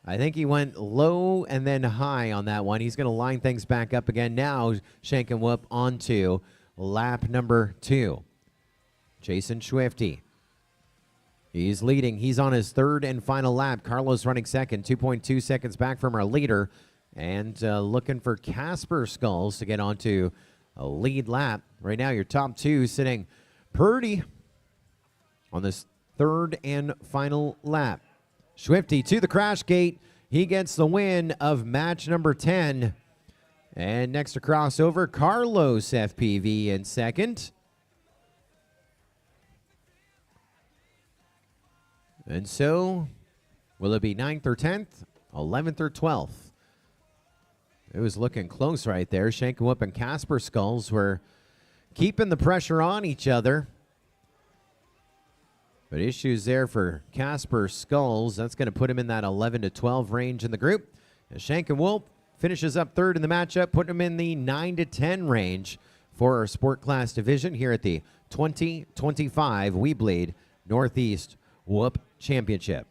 I think he went low and then high on that one. He's going to line things back up again. Now Shank and Whoop onto lap number 2. Jason Swifty. He's leading. He's on his 3rd and final lap. Carlos running 2nd, 2.2 seconds back from our leader. And looking for Casper Skulls to get onto a lead lap. Right now, your top 2 sitting pretty on this 3rd and final lap. Swifty to the crash gate. He gets the win of match number 10. And next to crossover, Carlos FPV in 2nd. And so, will it be 9th or 10th, 11th or 12th? It was looking close right there. Shank and Whoop and Casper Skulls were keeping the pressure on each other. But issues there for Casper Skulls. That's going to put him in that 11 to 12 range in the group. And Shank and Whoop finishes up 3rd in the matchup, putting him in the 9 to 10 range for our sport class division here at the 2025 WeBLEED Northeast Whoop Championship.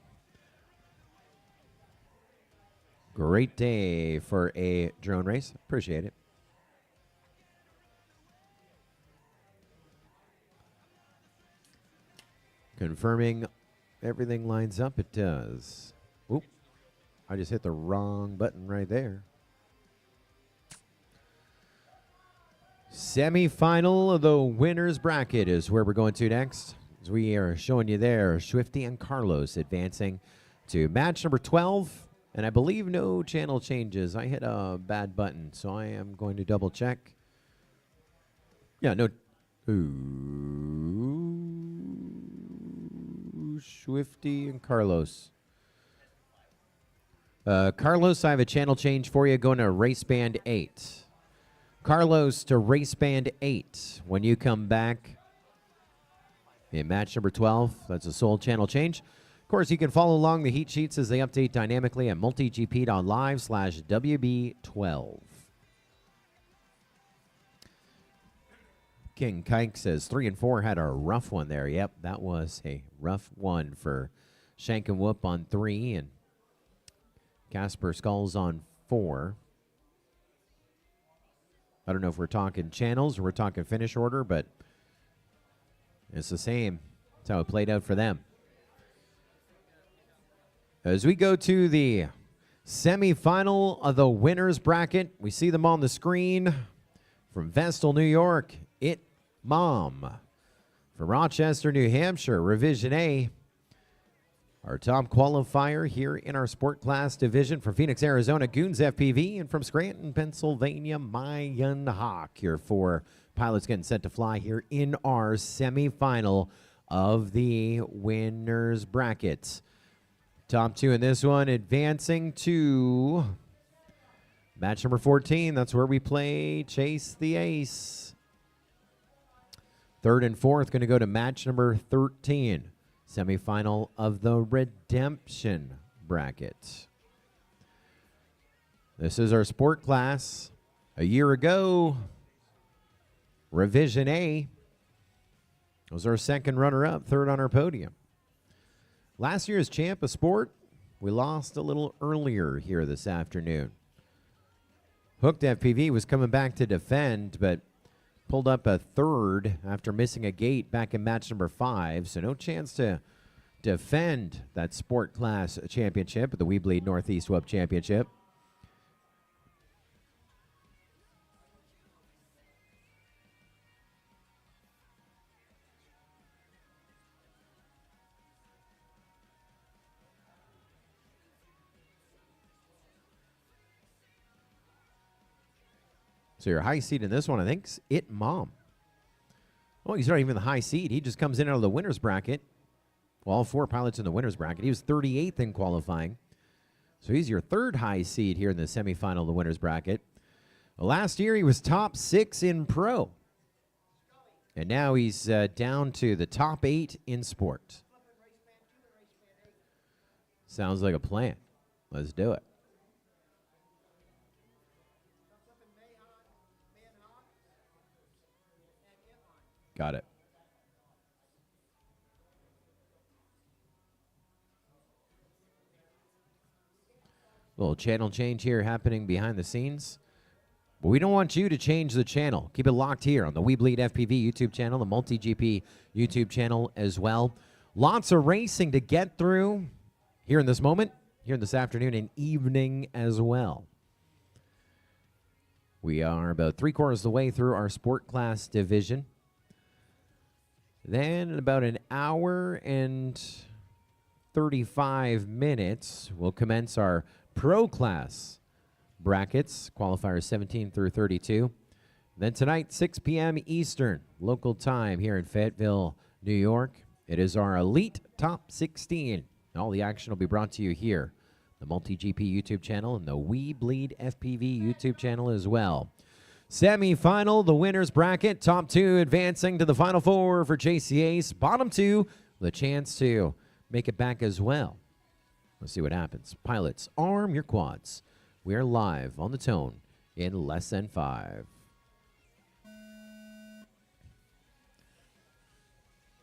Great day for a drone race. Appreciate it. Confirming everything lines up. It does. Oop. I just hit the wrong button right there. Semi-final of the winner's bracket is where we're going to next. As we are showing you there, Swifty and Carlos advancing to match number 12. And I believe no channel changes. I hit a bad button, so I am going to double check. Yeah, no. Ooh, Swifty and Carlos. Carlos, I have a channel change for you going to Race Band 8. Carlos to Race Band 8. When you come back in match number 12, that's a sole channel change. Of course, you can follow along the heat sheets as they update dynamically at multigp.live/WB12. King Kike says 3 and 4 had a rough one there. Yep, that was a rough one for Shank and Whoop on 3 and Casper Skulls on 4. I don't know if we're talking channels or we're talking finish order, but it's the same. That's how it played out for them. As we go to the semifinal of the winner's bracket, we see them on the screen. From Vestal, New York, It Mom. From Rochester, New Hampshire, Revision A. Our top qualifier here in our sport class division. From Phoenix, Arizona, Goons FPV. And from Scranton, Pennsylvania, Mayan Hawk. Your 4 pilots getting set to fly here in our semifinal of the winner's bracket. Top 2 in this one advancing to match number 14. That's where we play Chase the Ace. 3rd and 4th going to go to match number 13. Semifinal of the redemption bracket. This is our sport class. A year ago, Revision A was our 2nd runner-up, 3rd on our podium. Last year's champ of sport, we lost a little earlier here this afternoon. Hooked FPV was coming back to defend, but pulled up a 3rd after missing a gate back in match number 5, so no chance to defend that sport class championship at the WeBLEED NorthEast Web Championship. So your high seed in this one, I think, is It Mom. Oh, he's not even the high seed. He just comes in out of the winner's bracket. Well, all 4 pilots in the winner's bracket. He was 38th in qualifying. So he's your 3rd high seed here in the semifinal of the winner's bracket. Well, last year, he was top 6 in pro. And now he's down to the top 8 in sport. Sounds like a plan. Let's do it. Got it. Little channel change here happening behind the scenes. But we don't want you to change the channel. Keep it locked here on the WeBLEED FPV YouTube channel, the MultiGP YouTube channel as well. Lots of racing to get through here in this moment, here in this afternoon and evening as well. We are about 3/4 of the way through our sport class division. Then in about an hour and 35 minutes, we'll commence our pro class brackets, qualifiers 17 through 32. Then tonight, 6 p.m. Eastern, local time here in Fayetteville, New York. It is our Elite Top 16. All the action will be brought to you here, the MultiGP YouTube channel and the WeBLEED FPV YouTube channel as well. Semi-final, the winner's bracket. Top 2 advancing to the Final 4 for JC Ace. Bottom 2, the chance to make it back as well. Let's see what happens. Pilots, arm your quads. We are live on the tone in less than 5.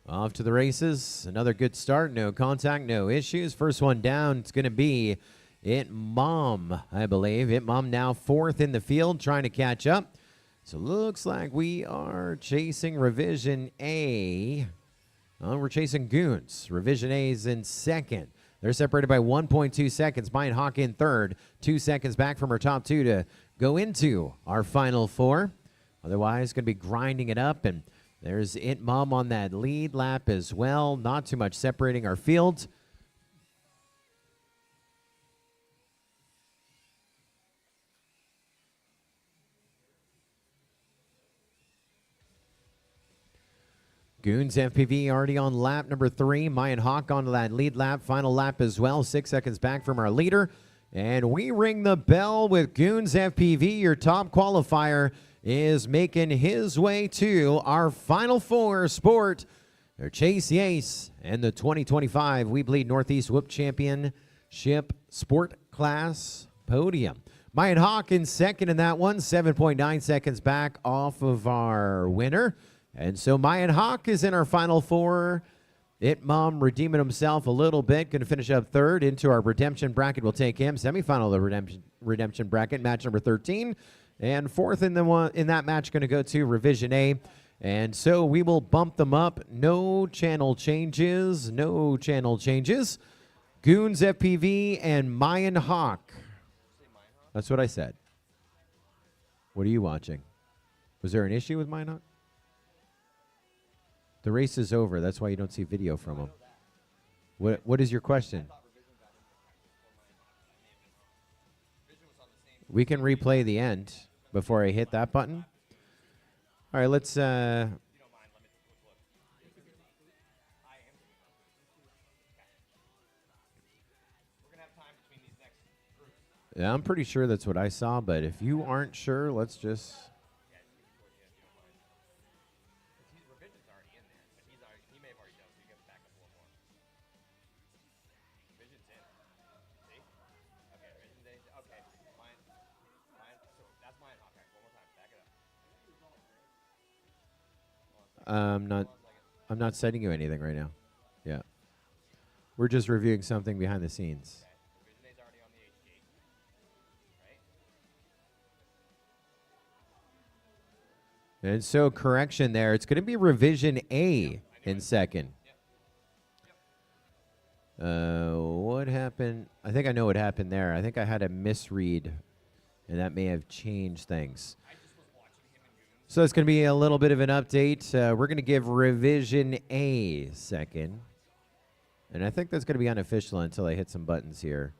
Off to the races. Another good start. No contact, no issues. First one down, it's going to be It Mom, I believe. It Mom now 4th in the field, trying to catch up. So looks like we are chasing Revision A We're chasing Goons. Revision A's in second. They're separated by 1.2 seconds. Mayan Hawk in third. 2 seconds back from our top two to go into our final four. Otherwise, going to be grinding it up. And there's It Mom on that lead lap as well. Not too much separating our field. Goons FPV already on lap number 3. Mayan Hawk on that lead lap. Final lap as well. 6 seconds back from our leader. And we ring the bell with Goons FPV. Your top qualifier is making his way to our final four sport. They're Chase Yace and the 2025 WeBLEED Northeast Whoop Championship Sport Class Podium. Mayan Hawk in second in that one. 7.9 seconds back off of our winner. And so Mayan Hawk is in our final four. It Mom redeeming himself a little bit. Going to finish up third into our redemption bracket. We'll take him. Semifinal of the redemption bracket, match number 13. And fourth in that match going to go to Revision A. And so we will bump them up. No channel changes. No channel changes. Goons FPV and Mayan Hawk. That's what I said. What are you watching? Was there an issue with Mayan Hawk? The race is over. That's why you don't see video from him. What is your question? We can replay the end before I hit that button. All right, let's... Yeah, I'm pretty sure that's what I saw, but if you aren't sure, let's just... I'm not sending you anything right now. Yeah. We're just reviewing something behind the scenes. And so correction there. It's going to be Revision A in second. What happened? I think I know what happened there. I think I had a misread, and that may have changed things. So it's going to be a little bit of an update. We're going to give Revision A second. And I think that's going to be unofficial until I hit some buttons here.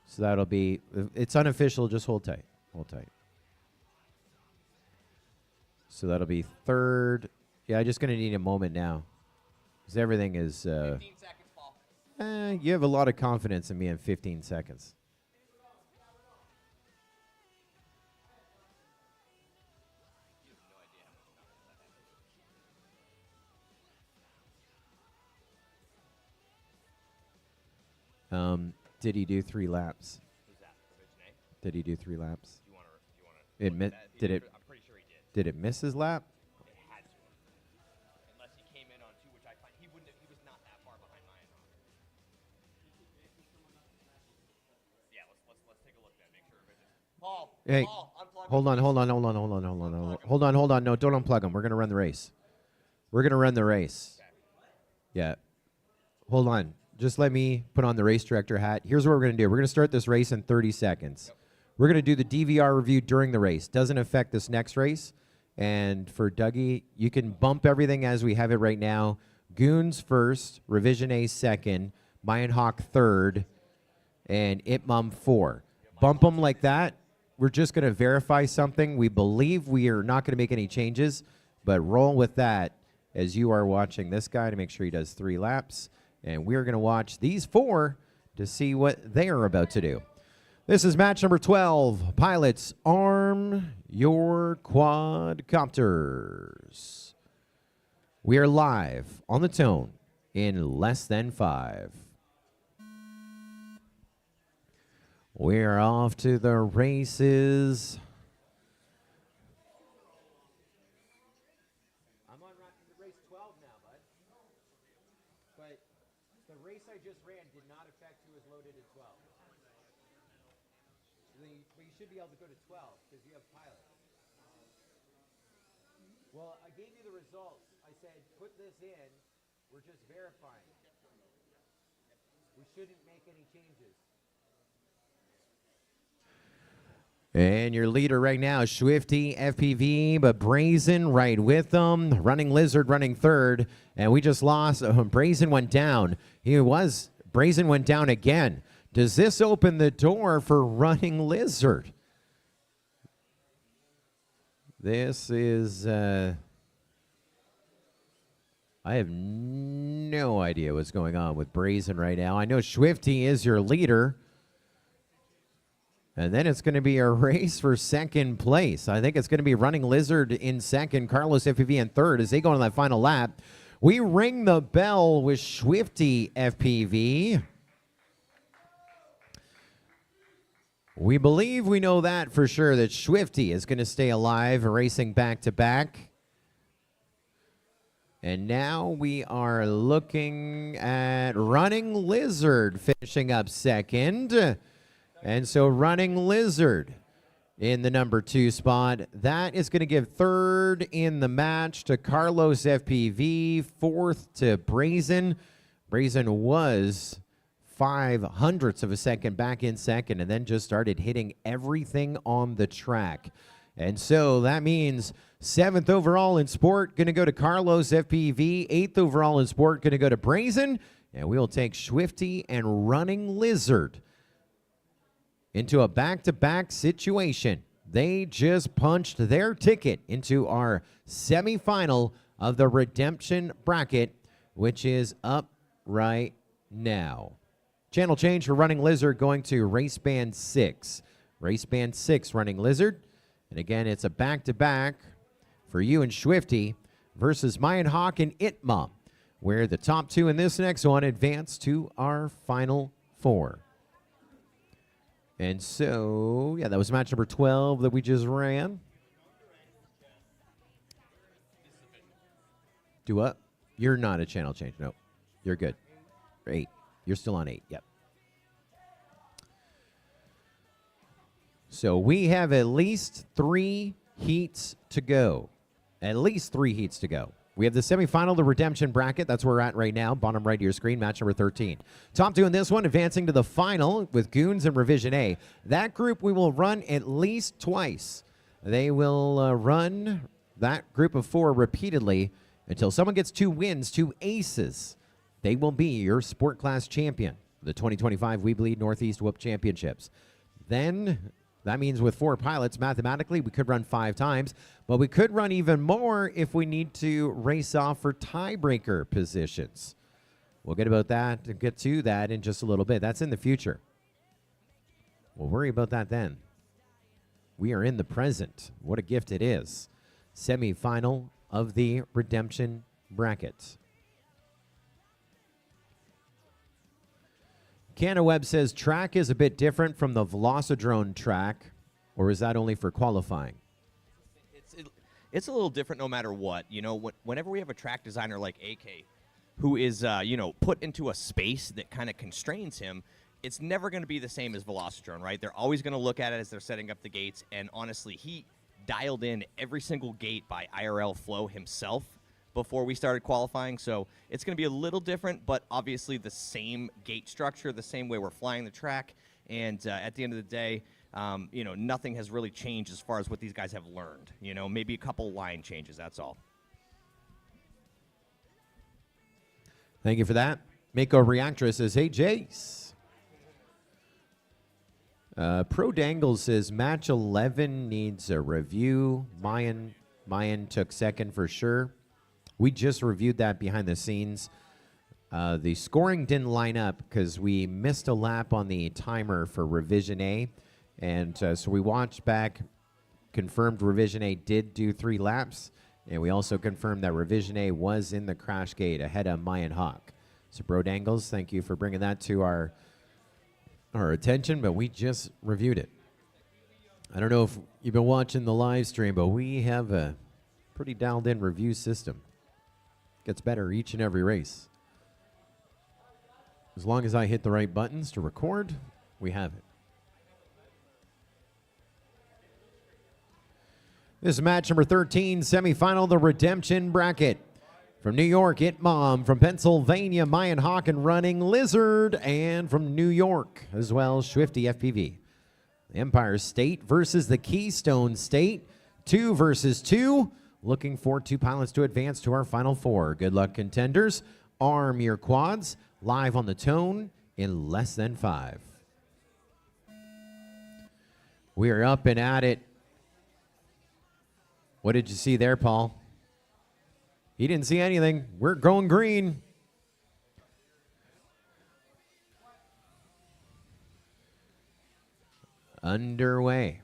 So that'll be, it's unofficial, just hold tight. Hold tight. So that'll be third. Yeah, I'm just going to need a moment now. Because everything is... 15 seconds, Paul. You have a lot of confidence in me in 15 seconds. Did he do 3 laps? Did he do 3 laps? Did it? I'm pretty sure he did. Did it miss his lap? It had to, unless he came in on 2, which I find he wouldn't. He was not that far behind Mayan Hawk. Yeah, let's take a look then. Make sure Paul. Hey, Paul, unplug. hold on. No, don't unplug him. We're gonna run the race. We're gonna run the race. Yeah. Hold on. Just let me put on the race director hat. Here's what we're going to do. We're going to start this race in 30 seconds. Yep. We're going to do the DVR review during the race. Doesn't affect this next race. And for Dougie, you can bump everything as we have it right now. Goons first, Revision A second, Mayan Hawk third, and It Mom 4. Bump them like that. We're just going to verify something. We believe we are not going to make any changes, but roll with that as you are watching this guy to make sure he does 3 laps. And we're going to watch these 4 to see what they are about to do. This is match number 12. Pilots, arm your quadcopters. We are live on the tone in less than 5. We're off to the races. I'm on race 12 now, bud. But the race I just ran did not affect who was loaded at 12. But you should be able to go to 12 because you have pilots. Well, I gave you the results. I said, put this in, We're just verifying. We shouldn't make any changes. And your leader right now is Swifty, FPV, but Brazen right with them. Running Lizard running third. And we just lost. Brazen went down. Brazen went down again. Does this open the door for Running Lizard? This is... I have no idea what's going on with Brazen right now. I know Swifty is your leader. And then it's going to be a race for second place. I think it's going to be Running Lizard in second, Carlos FPV in third as they go on that final lap. We ring the bell with Swifty FPV. We believe we know that for sure, that Swifty is going to stay alive, racing back-to-back. And now we are looking at Running Lizard finishing up second. And so Running Lizard in the number 2 spot. That is going to give third in the match to Carlos FPV, fourth to Brazen. Brazen was 0.05 of a second back in second and then just started hitting everything on the track. And so that means 7th overall in sport going to go to Carlos FPV, 8th overall in sport going to go to Brazen, and we'll take Swifty and Running Lizard into a back-to-back situation. They just punched their ticket into our semifinal of the redemption bracket, which is up right now. Channel change for Running Lizard going to Race Band 6. Race Band 6 Running Lizard. And again, it's a back-to-back for you and Swifty versus Mayan Hawk and Itma, where the top 2 in this next one advance to our final 4. And so, yeah, that was match number 12 that we just ran. Do what? You're not a channel change. No, you're good. 8. You're still on 8. Yep. So we have at least 3 heats to go. At least 3 heats to go. We have the semifinal, the redemption bracket. That's where we're at right now. Bottom right of your screen, match number 13. Top 2 in this one, advancing to the final with Goons and Revision A. That group we will run at least twice. They will run that group of 4 repeatedly until someone gets 2 wins, 2 aces. They will be your sport class champion, the 2025 WeBLEED Northeast Whoop Championships. Then that means with 4 pilots, mathematically, we could run 5 times, but we could run even more if we need to race off for tiebreaker positions. We'll get to that in just a little bit. That's in the future. We'll worry about that then. We are in the present. What a gift it is. Semi-final of the redemption bracket. CanaWeb says track is a bit different from the Velocidrone track, or is that only for qualifying? It's a little different no matter what. You know, whenever we have a track designer like AK, who is, you know, put into a space that kind of constrains him, it's never going to be the same as Velocidrone, right? They're always going to look at it as they're setting up the gates, and honestly, he dialed in every single gate by IRL flow himself before we started qualifying, so it's going to be a little different, but obviously the same gate structure, the same way we're flying the track, and at the end of the day, you know, nothing has really changed as far as what these guys have learned. You know, maybe a couple line changes, that's all. Thank you for that. Mako Reactress says, hey, Jace. Pro Dangle says, match 11 needs a review. Mayan took second for sure. We just reviewed that behind the scenes. The scoring didn't line up because we missed a lap on the timer for Revision A. And so we watched back, confirmed Revision A did do 3 laps. And we also confirmed that Revision A was in the crash gate ahead of Mayan Hawk. So, Bro Dangles, thank you for bringing that to our attention, but we just reviewed it. I don't know if you've been watching the live stream, but we have a pretty dialed in review system. Gets better each and every race. As long as I hit the right buttons to record, we have it. This is match number 13, semifinal, the redemption bracket. From New York, It Mom. From Pennsylvania, Mayan Hawk and Running Lizard. And from New York as well, Swifty FPV. Empire State versus the Keystone State. 2 versus 2. Looking for 2 pilots to advance to our final 4. Good luck, contenders. Arm your quads. Live on the tone in less than 5. We are up and at it. What did you see there, Paul? He didn't see anything. We're going green. Underway.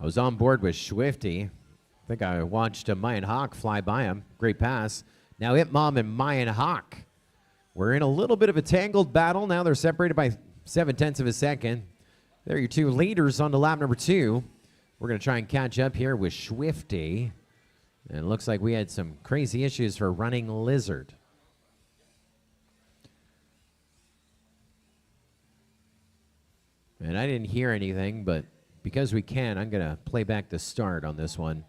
I was on board with Swifty. I think I watched a Mayan Hawk fly by him. Great pass. Now It Mom and Mayan Hawk. We're in a little bit of a tangled battle. Now they're separated by 0.7 of a second. There are your 2 leaders on to lap number 2. We're going to try and catch up here with Swifty. And it looks like we had some crazy issues for Running Lizard. And I didn't hear anything, but because we can, I'm going to play back the start on this one.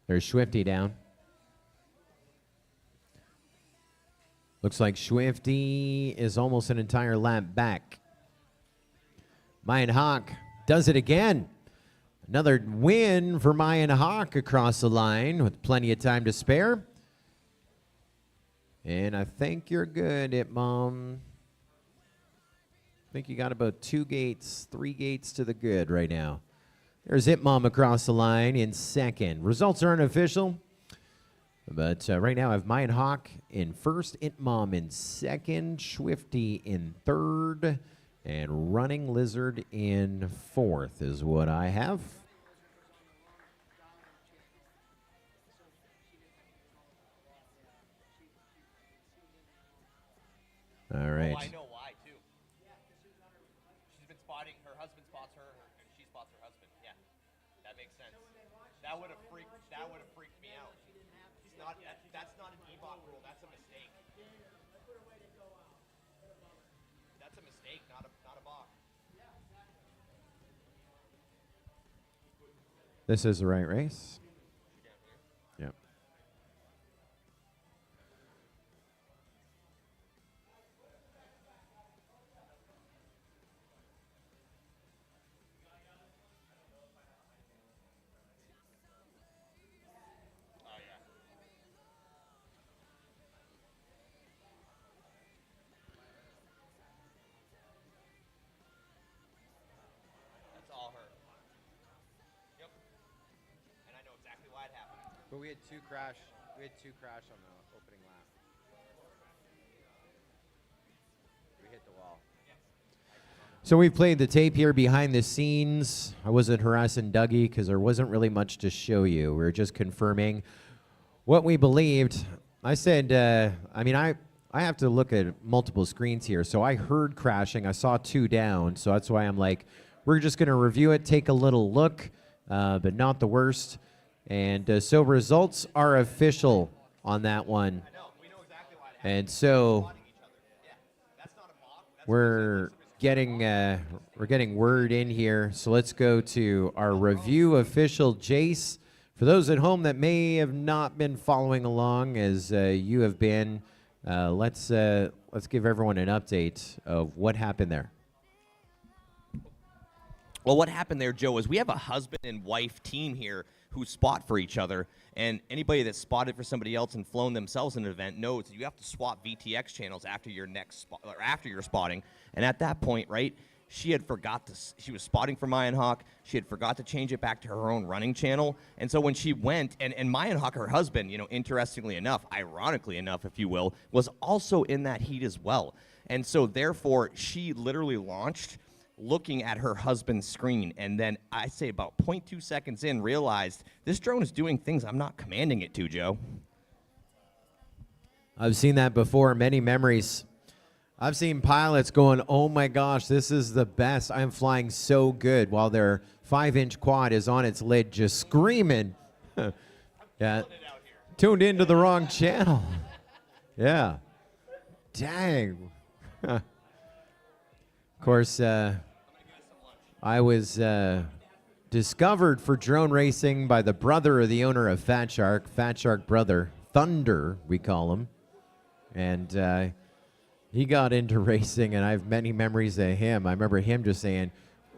There's Swifty down. Looks like Swifty is almost an entire lap back. Mayan Hawk does it again. Another win for Mayan Hawk across the line with plenty of time to spare. And I think you're good, It Mom. I think you got about 2 gates, 3 gates to the good right now. There's It Mom across the line in second. Results are unofficial. But right now I have Mayan Hawk in first, It Mom in second, Swifty in third, and Running Lizard in fourth is what I have. All right. Oh, I know why, too. She's been spotting, her husband spots her, and she spots her husband. Yeah, that makes sense. That would have freaked me out. It's not, that's not an EBOT rule, that's a mistake. That's a mistake, not a bot. This is the right race. Yep. That's all her. Yep. And I know exactly why it happened. But we had two crash on the opening lap. We hit the wall. So we've played the tape here behind the scenes. I wasn't harassing Dougie because there wasn't really much to show you. We were just confirming what we believed. I said, I have to look at multiple screens here. So I heard crashing. I saw 2 down. So that's why I'm like, we're just going to review it, take a little look, but not the worst. And so results are official on that one. I know, we know exactly why it happened. And so Spotting each other. Yeah, that's not a mock. That's we're getting word in here. So let's go to our review official, Jace. For those at home that may have not been following along as you have been, let's give everyone an update of what happened there. Well, what happened there, Joe, is we have a husband and wife team here who spot for each other, and anybody that's spotted for somebody else and flown themselves in an event knows that you have to swap VTX channels after your next spot, or after your spotting. And at that point, right, she was spotting for Mayan Hawk. She had forgot to change it back to her own running channel. And so when she went, and Mayan Hawk, her husband, interestingly enough, ironically enough, if you will, was also in that heat as well. And so therefore, she literally launched looking at her husband's screen, and then I say about 0.2 seconds in realized this drone is doing things I'm not commanding it to, Joe. I've seen that before, many memories. I've seen pilots going, oh my gosh, this is the best. I'm flying so good, while their 5-inch quad is on its lid just screaming. Yeah, tuned into the wrong channel. Yeah. Dang. Of course, I was discovered for drone racing by the brother of the owner of Fat Shark brother, Thunder, we call him. And he got into racing, and I have many memories of him. I remember him just saying,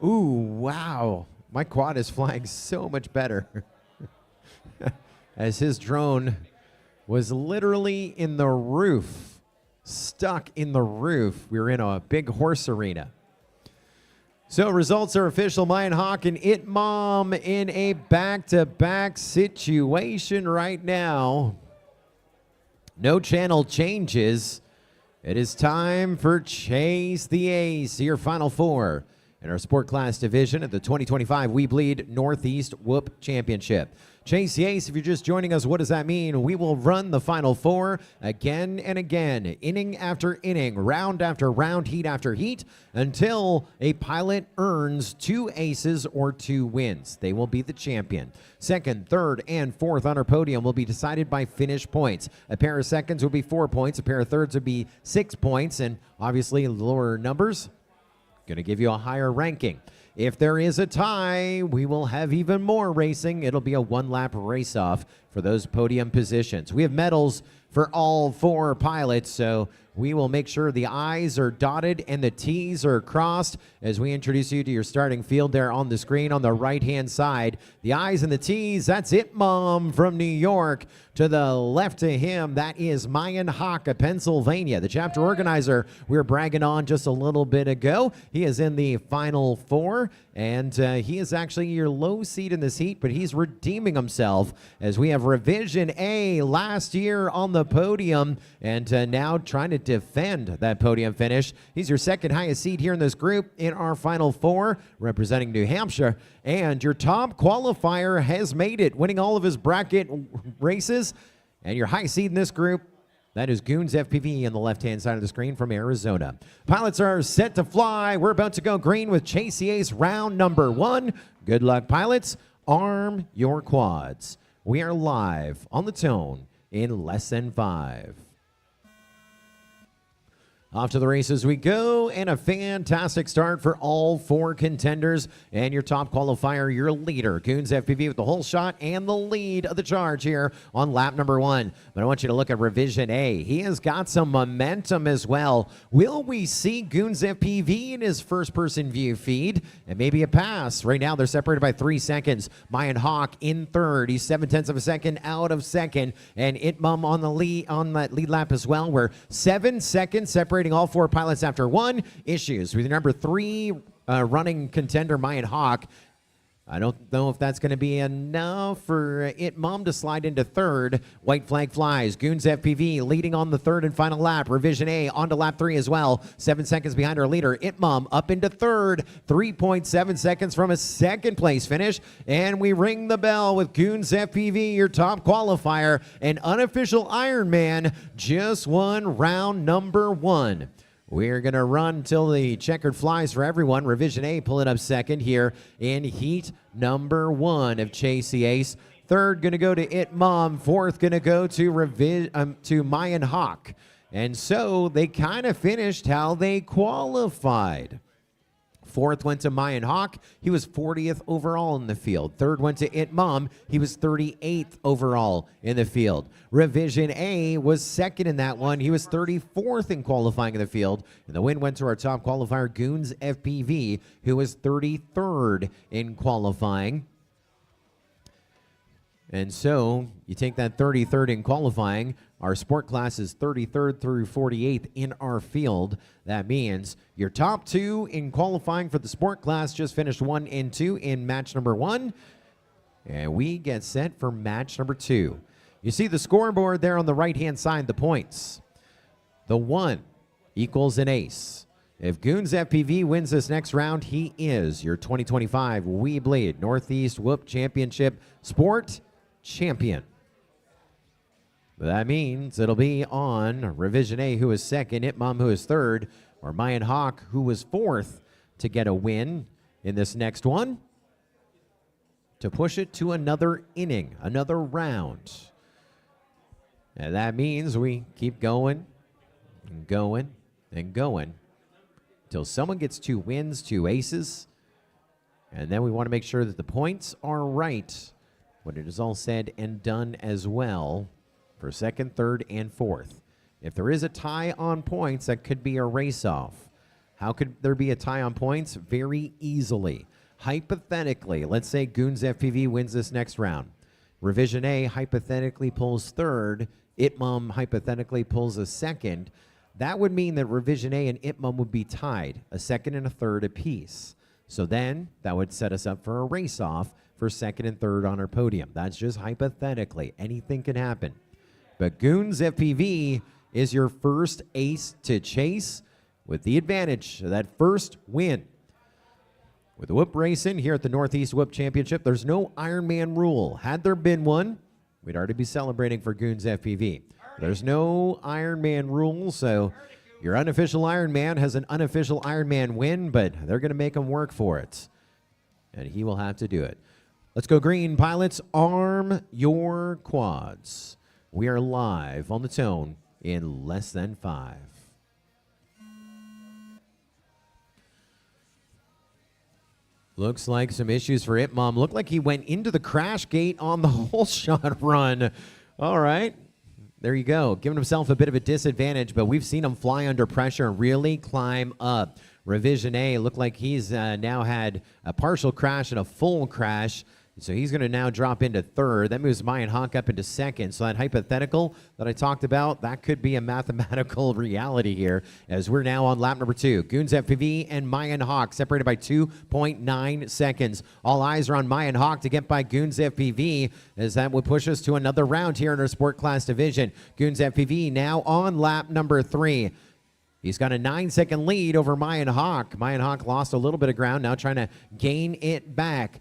"Ooh, wow, my quad is flying so much better." As his drone was literally in the roof, stuck in the roof. We were in a big horse arena. So results are official. Mayan Hawk and It Mom in a back-to-back situation right now. No channel changes. It is time for Chase the Ace, your final four in our sport class division at the 2025 WeBLEED Northeast Whoop Championship. Chase the Ace, if you're just joining us, what does that mean? We will run the final four again and again, inning after inning, round after round, heat after heat, until a pilot earns 2 aces or 2 wins. They will be the champion. Second, third, and fourth on our podium will be decided by finish points. A pair of seconds will be 4 points, a pair of thirds would be 6 points, and obviously lower numbers going to give you a higher ranking. If there is a tie, we will have even more racing. It'll be a 1-lap race-off for those podium positions. We have medals for all 4 pilots, so we will make sure the I's are dotted and the T's are crossed as we introduce you to your starting field there on the screen on the right-hand side. The I's and the T's, that's It Mom from New York. To the left of him, that is Mayan Hawk of Pennsylvania, the chapter organizer we were bragging on just a little bit ago. He is in the final 4, and he is actually your low seed in this heat, but he's redeeming himself as we have Revision A last year on the podium, and now trying to defend that podium finish. He's your second highest seed here in this group in our final 4, representing New Hampshire. And your top qualifier has made it, winning all of his bracket races. And your high seed in this group, that is Goons FPV on the left-hand side of the screen from Arizona. Pilots are set to fly. We're about to go green with Chase the Ace round number 1. Good luck, pilots. Arm your quads. We are live on the tone in less than 5. Off to the races we go, and a fantastic start for all 4 contenders. And your top qualifier, your leader, Goons FPV with the whole shot and the lead of the charge here on lap number 1. But I want you to look at Revision A. He has got some momentum as well. Will we see Goons FPV in his first-person view feed? And maybe a pass. Right now, they're separated by 3 seconds. Mayan Hawk in third. He's 0.7 of a second out of second. And It Mom on the lead on that lead lap as well. We're 7 seconds separating all 4 pilots after 1. Issues with number 3 running contender Mayan Hawk. I don't know if that's going to be enough for It Mom to slide into third. White flag flies. Goons FPV leading on the third and final lap. Revision A onto lap 3 as well. 7 seconds behind our leader. It Mom up into third. 3.7 seconds from a second place finish. And we ring the bell with Goons FPV, your top qualifier. An unofficial Ironman just won round number 1. We're going to run till the checkered flies for everyone. Revision A pulling up second here in heat number 1 of Chase the Ace. Third going to go to It Mom. Fourth going to go to Mayan Hawk. And so they kind of finished how they qualified. Fourth went to Mayan Hawk. He was 40th overall in the field. Third went to It Mom. He was 38th overall in the field. Revision A was second in that one. He was 34th in qualifying in the field. And the win went to our top qualifier, Goons FPV, who was 33rd in qualifying. And so you take that 33rd in qualifying. Our sport class is 33rd through 48th in our field. That means your top 2 in qualifying for the sport class just finished 1 and 2 in match number 1. And we get set for match number 2. You see the scoreboard there on the right-hand side, the points. The 1 equals an ace. If Goons FPV wins this next round, he is your 2025 WeBLEED Northeast Whoop Championship Sport Champion. That means it'll be on Revision A, who is second, It Mom, who is third, or Mayan Hawk, who was 4th, to get a win in this next one, to push it to another inning, another round. And that means we keep going and going and going until someone gets 2 wins, 2 aces, And then we want to make sure that the points are right when it is all said and done as well for second, third, and fourth. If there is a tie on points, that could be a race-off. How could there be a tie on points? Very easily. Hypothetically, let's say Goons FPV wins this next round. Revision A hypothetically pulls third. Itmum hypothetically pulls a second. That would mean that Revision A and Itmum would be tied, a second and a third apiece. So then that would set us up for a race-off for second and third on our podium. That's just hypothetically. Anything can happen. But Goons FPV is your first ace to chase with the advantage of that first win. With the Whoop Racing here at the Northeast Whoop Championship, there's no Ironman rule. Had there been one, we'd already be celebrating for Goons FPV. There's no Ironman rule, so your unofficial Ironman has an unofficial Ironman win, but they're going to make him work for it. And he will have to do it. Let's go green, pilots. Arm your quads. We are live on the tone in less than 5. Looks like some issues for Itmum. Looked like he went into the crash gate on the whole shot run. All right. There you go. Giving himself a bit of a disadvantage, but we've seen him fly under pressure and really climb up. Revision A looked like he's now had a partial crash and a full crash. So he's going to now drop into third. That moves Mayan Hawk up into second. So that hypothetical that I talked about, that could be a mathematical reality here as we're now on lap number 2. Goons FPV and Mayan Hawk separated by 2.9 seconds. All eyes are on Mayan Hawk to get by Goons FPV as that would push us to another round here in our sport class division. Goons FPV now on lap number 3. He's got a 9-second lead over Mayan Hawk. Mayan Hawk lost a little bit of ground, now trying to gain it back.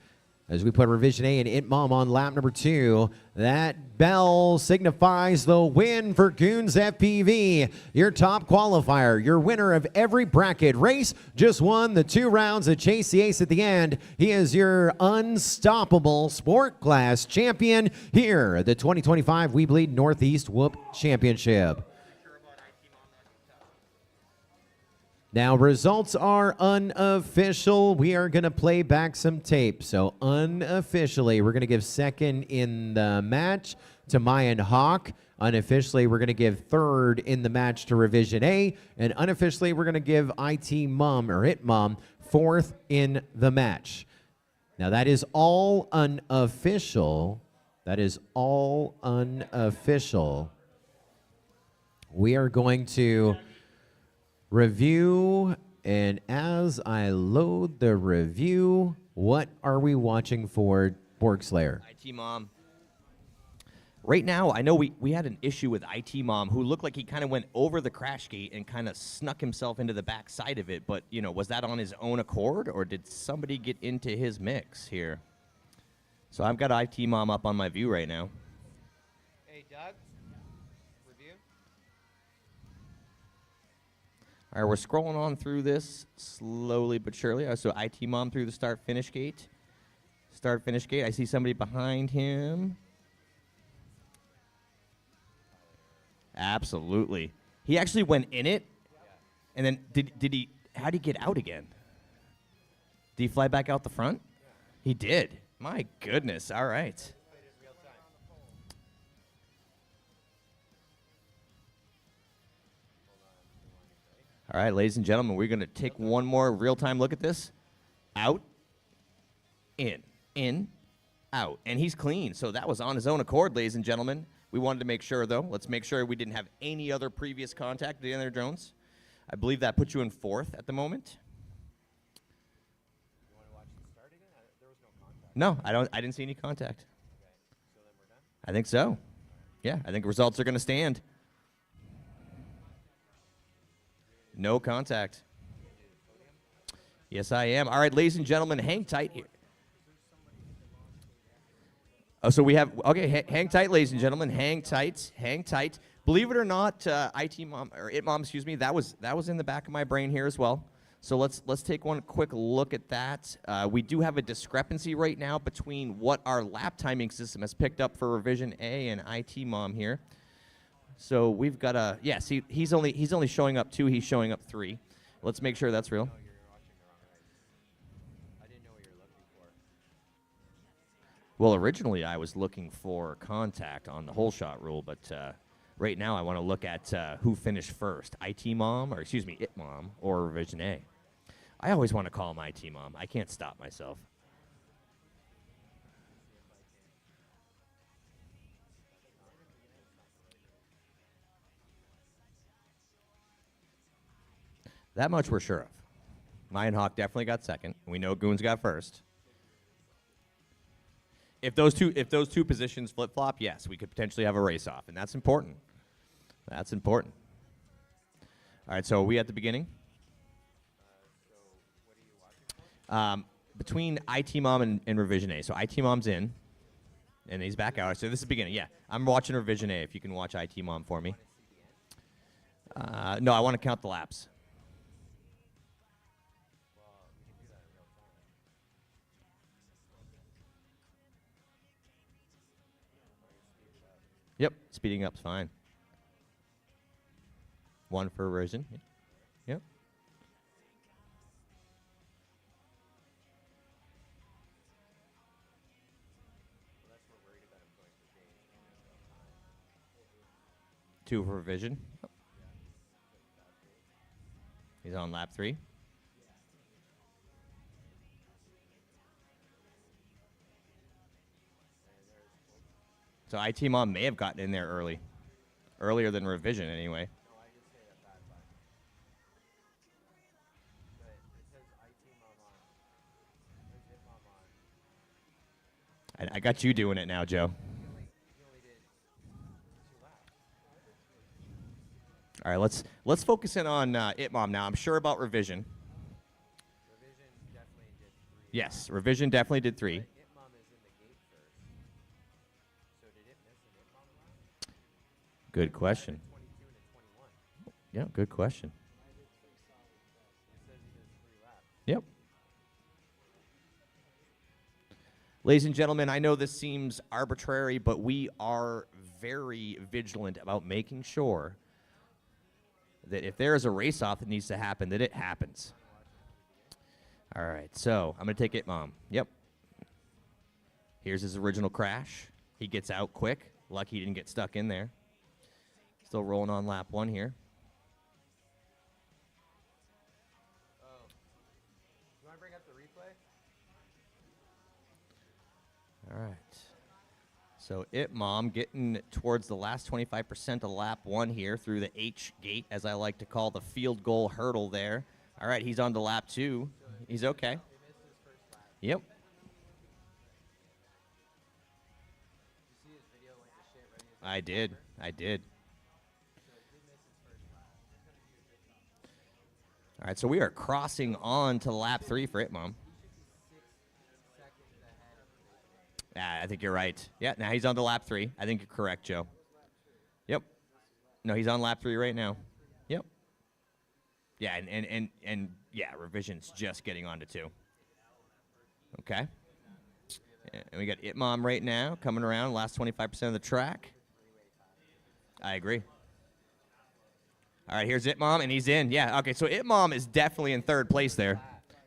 As we put Revision A and Itmum on lap number 2, that bell signifies the win for Goons FPV. Your top qualifier, your winner of every bracket race, just won the 2 rounds of Chase the Ace at the end. He is your unstoppable sport class champion here at the 2025 WeBLEED Northeast Whoop Championship. Now, results are unofficial. We are going to play back some tape. So, unofficially, we're going to give second in the match to Mayan Hawk. Unofficially, we're going to give third in the match to Revision A. And unofficially, we're going to give Itmum fourth in the match. Now, that is all unofficial. That is all unofficial. We are going to review, and as I load the review, what are we watching for, Borgslayer? Itmum. Right now, I know we had an issue with Itmum, who looked like he kind of went over the crash gate and kind of snuck himself into the back side of it. But, you know, was that on his own accord, or did somebody get into his mix here? So I've got Itmum up on my view right now. Hey, Doug. Review. All right, we're scrolling on through this slowly but surely. So Itmum through the start-finish gate. Start-finish gate. I see somebody behind him. Absolutely. He actually went in it, and then did he? How did he get out again? Did he fly back out the front? He did. My goodness. All right. All right, ladies and gentlemen, we're going to take one more real-time look at this. Out, in, out. And he's clean, so that was on his own accord, ladies and gentlemen. We wanted to make sure, though. Let's make sure we didn't have any other previous contact with the other drones. I believe that puts you in fourth at the moment. You want to watch the start again? There was no contact. No, I didn't see any contact. Okay, so then we're done? I think so. Yeah, I think results are going to stand. No contact. Yes, I am. All right, ladies and gentlemen, hang tight here. Oh, so we have, okay, hang tight, ladies and gentlemen. Hang tight, hang tight. Believe it or not, Itmum, excuse me, that was in the back of my brain here as well. So let's take one quick look at that. We do have a discrepancy right now between what our lap timing system has picked up for Revision A and Itmum here. So we've got a, yeah, see, he's only showing up 2, he's showing up 3. Let's make sure that's real. Oh, you're watching the wrong race. I didn't know what you were looking Well, originally I was looking for contact on the whole shot rule, but right now I want to look at who finished first, IT Mom, or excuse me, It Mom, or Revision A. I always want to call him IT Mom. I can't stop myself. That much we're sure of. Lion Hawk definitely got second. We know Goons got first. If those two positions flip flop, yes, we could potentially have a race off, and that's important. That's important. All right, so are we at the beginning? Between IT Mom and Revision A. So IT Mom's in, and he's back out. So this is the beginning. Yeah, I'm watching Revision A. If you can watch IT Mom for me. No, I want to count the laps. Yep, speeding up's fine. One for Revision. Yep. Two for Revision. He's on lap 3. So IT Mom may have gotten in there earlier than Revision anyway. I got you doing it now, Joe. All right, let's focus in on It Mom now. I'm sure about Revision. Yes, Revision definitely did 3. Good question. Yeah, good question. Yep. Ladies and gentlemen, I know this seems arbitrary, but we are very vigilant about making sure that if there is a race-off that needs to happen, that it happens. All right, so I'm going to take It Mom. Yep. Here's his original crash. He gets out quick. Lucky he didn't get stuck in there. Still rolling on lap 1 here. You want to bring up the replay? All right. So It Mom getting towards the last 25% of lap 1 here through the H gate, as I like to call the field goal hurdle there. All right, he's on to lap 2. He's okay. Yep. I did. All right, so we are crossing on to lap 3 for It Mom. Yeah, I think you're right. Yeah, now he's on to lap 3. I think you're correct, Joe. Yep. No, he's on lap 3 right now. Yep. Yeah, and yeah, Revision's just getting on to 2. Okay. And we got It Mom right now coming around, last 25% of the track. I agree. All right, here's It Mom, and he's in. Yeah, okay, so It Mom is definitely in 3rd place there.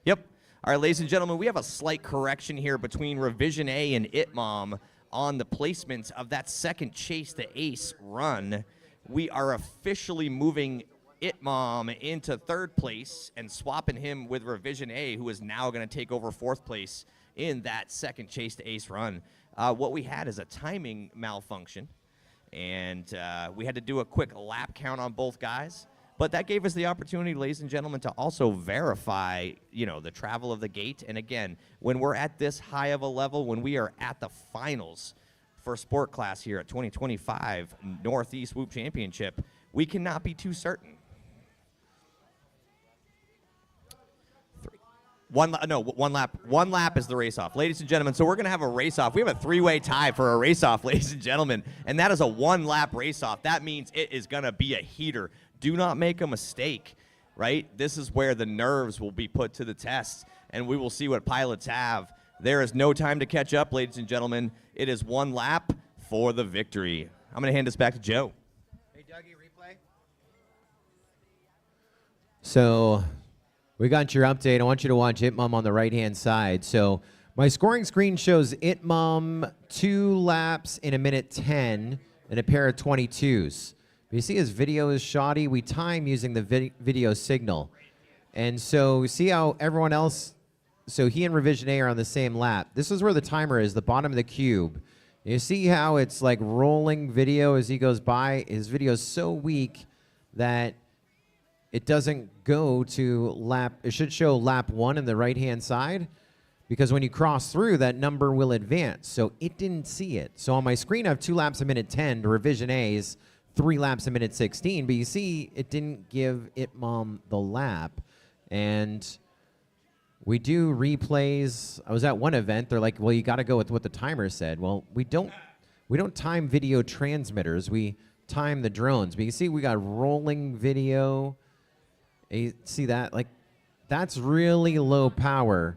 Yep. All right, ladies and gentlemen, we have a slight correction here between Revision A and It Mom on the placement of that second chase to ace run. We are officially moving It Mom into 3rd place and swapping him with Revision A, who is now going to take over 4th place in that second chase to ace run. What we had is a timing malfunction, and we had to do a quick lap count on both guys. But that gave us the opportunity, ladies and gentlemen, to also verify, the travel of the gate. And again, when we're at this high of a level, when we are at the finals for sport class here at 2025 Northeast Whoop Championship, we cannot be too certain. One lap is the race-off. Ladies and gentlemen, so we're going to have a race-off. We have a 3-way tie for a race-off, ladies and gentlemen, and that is a 1-lap race-off. That means it is going to be a heater. Do not make a mistake, right? This is where the nerves will be put to the test, and we will see what pilots have. There is no time to catch up, ladies and gentlemen. It is 1 lap for the victory. I'm going to hand this back to Joe. Hey, Dougie, replay. So we got your update. I want you to watch It Mom on the right-hand side. So My scoring screen shows Itmom 2 laps in 1:10 and a pair of 22s. But you see his video is shoddy. We time using the video signal. And so see how everyone else, so he and Revision A are on the same lap. This is where the timer is, the bottom of the cube. You see how it's like rolling video as he goes by? His video is so weak that it doesn't go to lap, it should show lap 1 in the right-hand side, because when you cross through, that number will advance. So it didn't see it. So on my screen, I have 2 laps a minute 10 to Revision A's 3 laps a minute 16, but you see it didn't give Itmom the lap. And we do replays. I was at one event. They're like, well, you got to go with what the timer said. Well, we don't time video transmitters. We time the drones. But you see we got rolling video. You see that? Like, that's really low power.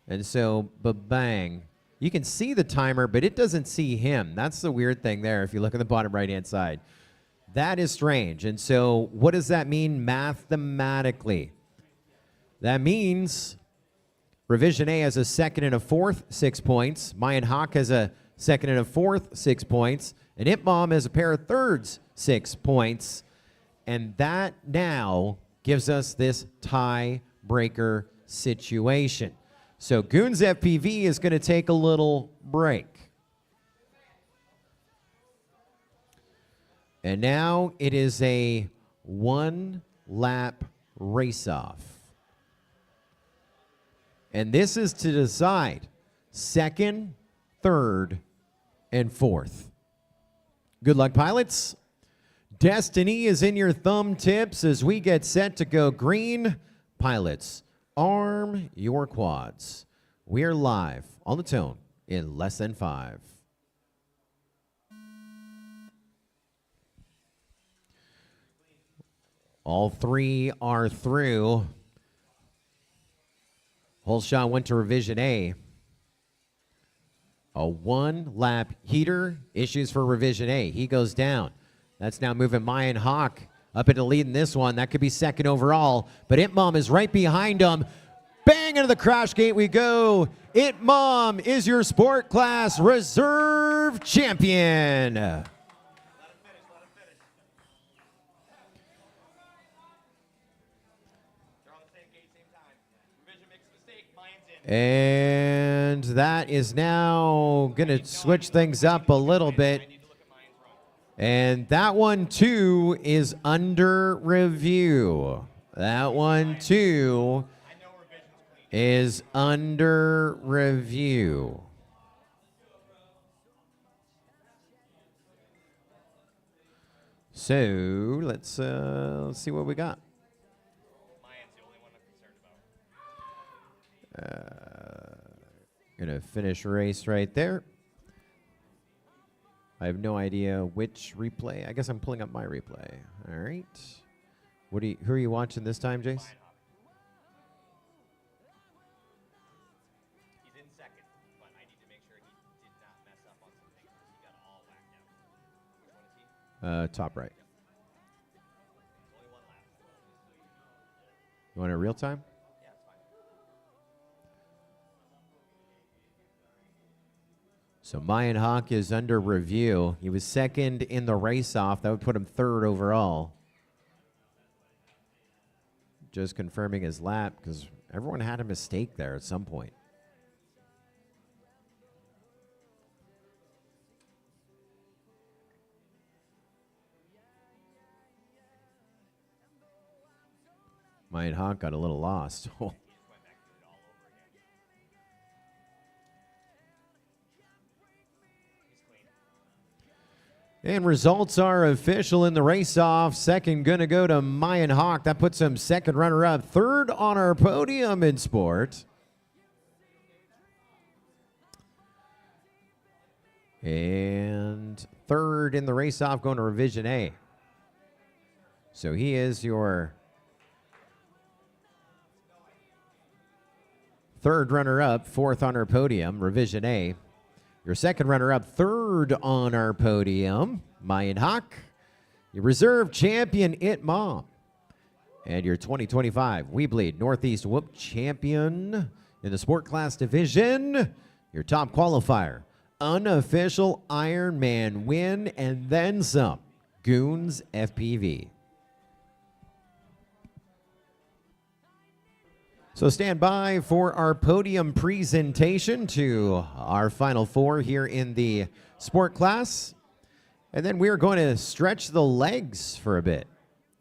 And so, ba-bang. You can see the timer, but it doesn't see him. That's the weird thing there if you look at the bottom right-hand side. That is strange. And so what does that mean mathematically? That means Revision A has a second and a fourth, 6 points. Mayan Hawk has a second and a fourth, 6 points. And Itmom has a pair of thirds, 6 points. And that now gives us this tiebreaker situation. So Goons FPV is going to take a little break. And now it is a 1-lap race-off. And this is to decide second, third, and fourth. Good luck, pilots. Destiny is in your thumb tips as we get set to go green. Pilots, arm your quads. We're live on the tone in less than 5. All 3 are through. Whole shot went to Revision A. A 1-lap heater issues for Revision A. He goes down. That's now moving Mayan Hawk up into lead in this one. That could be second overall, but Itmom is right behind him. Bang into the crash gate we go. Itmom is your sport class reserve champion. And that is now going to switch things up a little bit. And that one, too, is under review. That one, too, is under review. So let's see what we got. Gonna finish race right there. I have no idea which replay. I guess I'm pulling up my replay. All right. Who are you watching this time, Jace? He's in second, but I need to make sure he did not mess up on something. He got all whacked out. Which one is he? Top right. Only 1 lap. You want it real time? Yeah, it's fine. So Mayan Hawk is under review. He was second in the race-off. That would put him third overall. Just confirming his lap because everyone had a mistake there at some point. Mayan Hawk got a little lost. And results are official in the race-off. Second going to go to Mayan Hawk. That puts him second runner-up. Third on our podium in sport. And third in the race-off going to Revision A. So he is your third runner-up, fourth on our podium, Revision A. Your second runner-up, third on our podium, Mayan Hawk. Your reserve champion, Itmom. And your 2025 WeBLEED Northeast Whoop champion In the sport class division, your top qualifier, unofficial Ironman win and then some, Goons FPV. So stand by for our podium presentation to our final four here in the sport class. And then we're going to stretch the legs for a bit.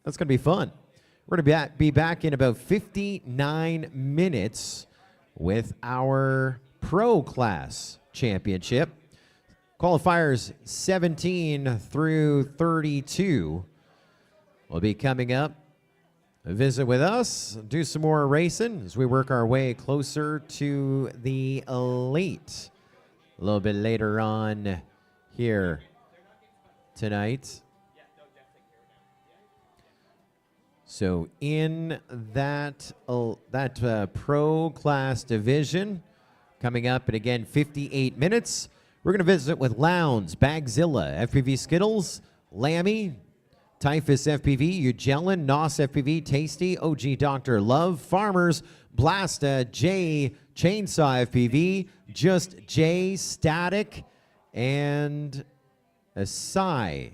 That's going to be fun. We're going to be back in about 59 minutes with our pro class championship. Qualifiers 17 through 32 will be coming up. Visit with us, do some more racing as we work our way closer to the elite a little bit later on here tonight. So in that pro class division coming up in, again, 58 minutes, we're going to visit with Lowndes, Bagzilla, FPV Skittles, Lammy, Typhus FPV, Ugellan, NOS FPV, Tasty, OG Dr. Love, Farmers, Blasta, J, Chainsaw FPV, Just J, Static, and Asai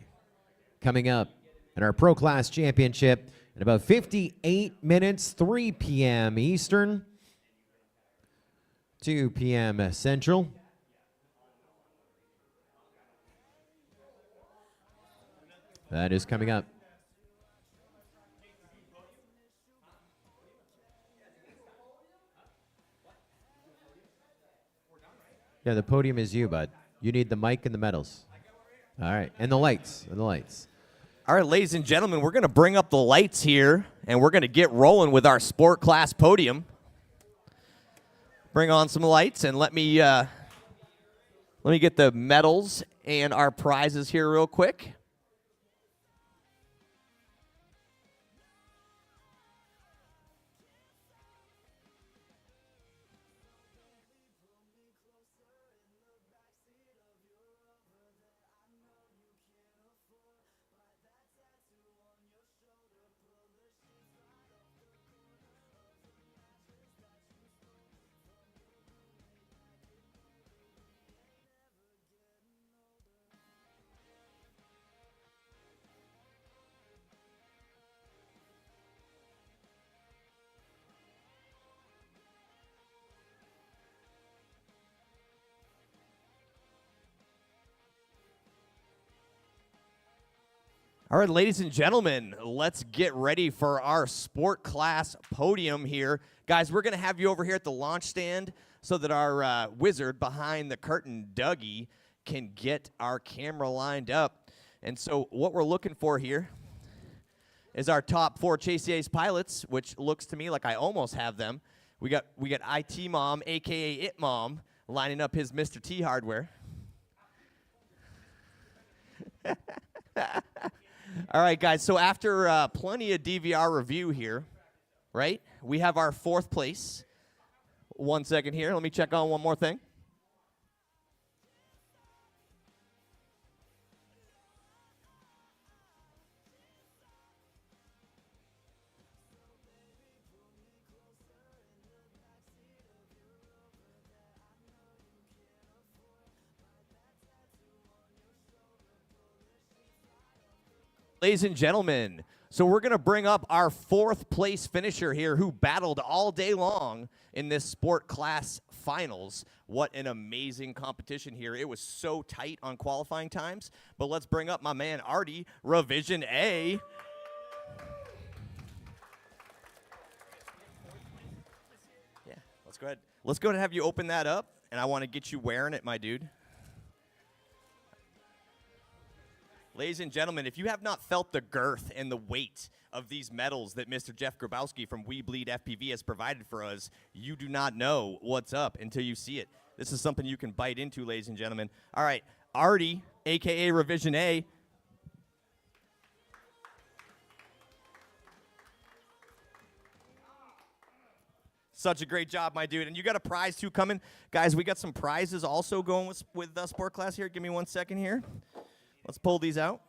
coming up in our Pro Class Championship in about 58 minutes, 3 p.m. Eastern, 2 p.m. Central. That is coming up. Yeah, the podium is you, bud. You need the mic and the medals. All right, and the lights, All right, ladies and gentlemen, we're going to bring up the lights here, and we're going to get rolling with our sport class podium. Bring on some lights, and let me get the medals and our prizes here real quick. All right, ladies and gentlemen, let's get ready for our sport class podium here. Guys, we're going to have you over here at the launch stand so that our wizard behind the curtain, Dougie, can get our camera lined up. And so what we're looking for here is our top 4 Chase Ace pilots, which looks to me like I almost have them. We got IT Mom, a.k.a. It Mom, lining up his Mr. T hardware. All right, guys, so after plenty of DVR review here, right, we have our 4th place. 1 second here. Let me check on one more thing. Ladies and gentlemen, so we're going to bring up our 4th place finisher here who battled all day long in this sport class finals. What an amazing competition here. It was so tight on qualifying times. But let's bring up my man Artie, Revision A. Yeah, let's go ahead. Let's go ahead and have you open that up, and I want to get you wearing it, my dude. Ladies and gentlemen, if you have not felt the girth and the weight of these medals that Mr. Jeff Grabowski from WeBLEED FPV has provided for us, you do not know what's up until you see it. This is something you can bite into, ladies and gentlemen. All right, Artie, a.k.a. Revision A. Such a great job, my dude. And you got a prize, too, coming. Guys, we got some prizes also going with sport class here. Give me 1 second here. Let's pull these out.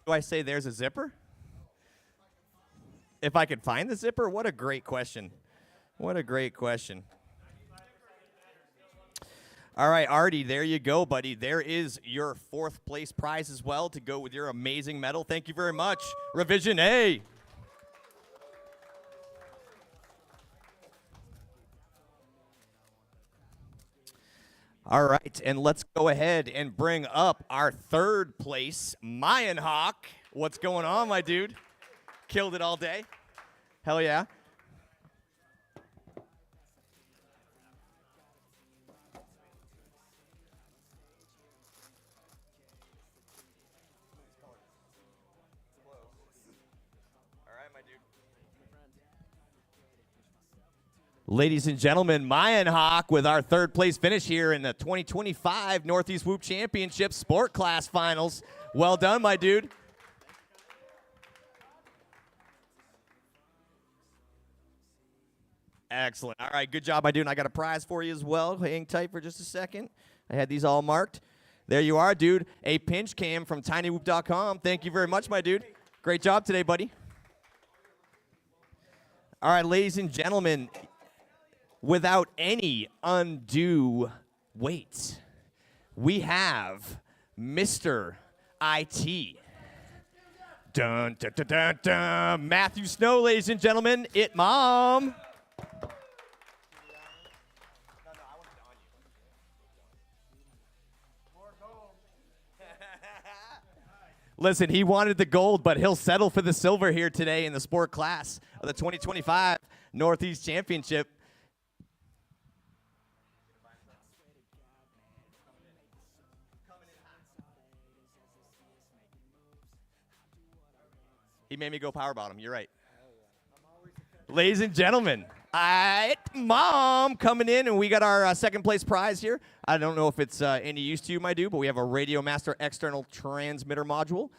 Do I say there's a zipper? If I could find the zipper? What a great question. What a great question. All right, Artie, there you go, buddy. There is your 4th place prize as well to go with your amazing medal. Thank you very much. Revision A. All right, and let's go ahead and bring up our 3rd place, Mayan Hawk. What's going on, my dude? Killed it all day. Hell yeah. Ladies and gentlemen, Mayan Hawk with our 3rd place finish here in the 2025 Northeast Whoop Championship Sport Class Finals. Well done, my dude. Excellent. All right, good job, my dude. And I got a prize for you as well. Hang tight for just a second. I had these all marked. There you are, dude. A pinch cam from tinywhoop.com. Thank you very much, my dude. Great job today, buddy. All right, ladies and gentlemen, without any undue wait, we have Mr. IT. Dun, dun, dun, dun, dun. Matthew Snow, ladies and gentlemen, it mom. Listen, he wanted the gold, but he'll settle for the silver here today in the sport class of the 2025 Northeast Championship. He made me go power bottom. You're right. Ladies and gentlemen, Mom coming in, and we got our 2nd place prize here. I don't know if it's any use to you, my dude, but we have a Radio Master external transmitter module.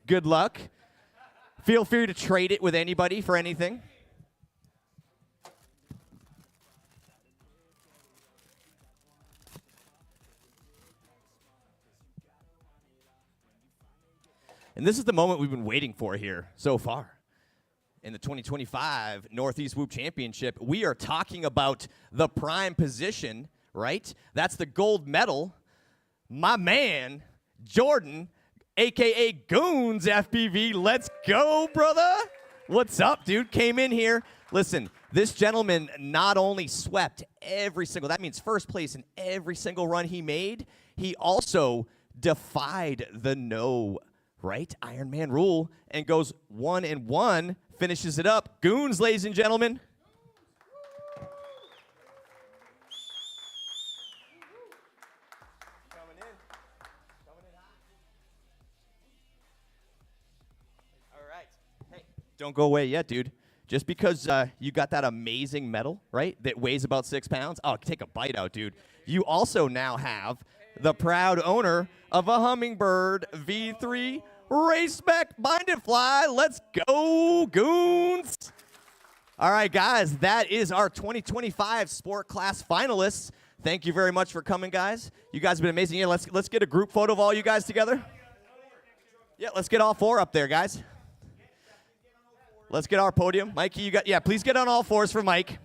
Good luck. Feel free to trade it with anybody for anything. And this is the moment we've been waiting for here so far. In the 2025 Northeast Whoop Championship, we are talking about the prime position, right? That's the gold medal. My man, Jordan, a.k.a. Goons FPV. Let's go, brother. What's up, dude? Came in here. Listen, this gentleman not only swept every single, that means 1st place in every single run he made, he also defied the Iron Man rule and goes 1-1, finishes it up. Goons, ladies and gentlemen. Coming in hot. All right. Hey, don't go away yet, dude. Just because you got that amazing medal, right, that weighs about 6 pounds, oh, take a bite out, dude. You also now have the proud owner of a Hummingbird V3 Race Spec Bind and Fly. Let's go, Goons. All right, guys, that is our 2025 Sport Class finalists. Thank you very much for coming, guys. You guys have been amazing. Yeah, let's get a group photo of all you guys together. Yeah, let's get all 4 up there, guys. Let's get our podium. Mikey, please get on all 4s for Mike.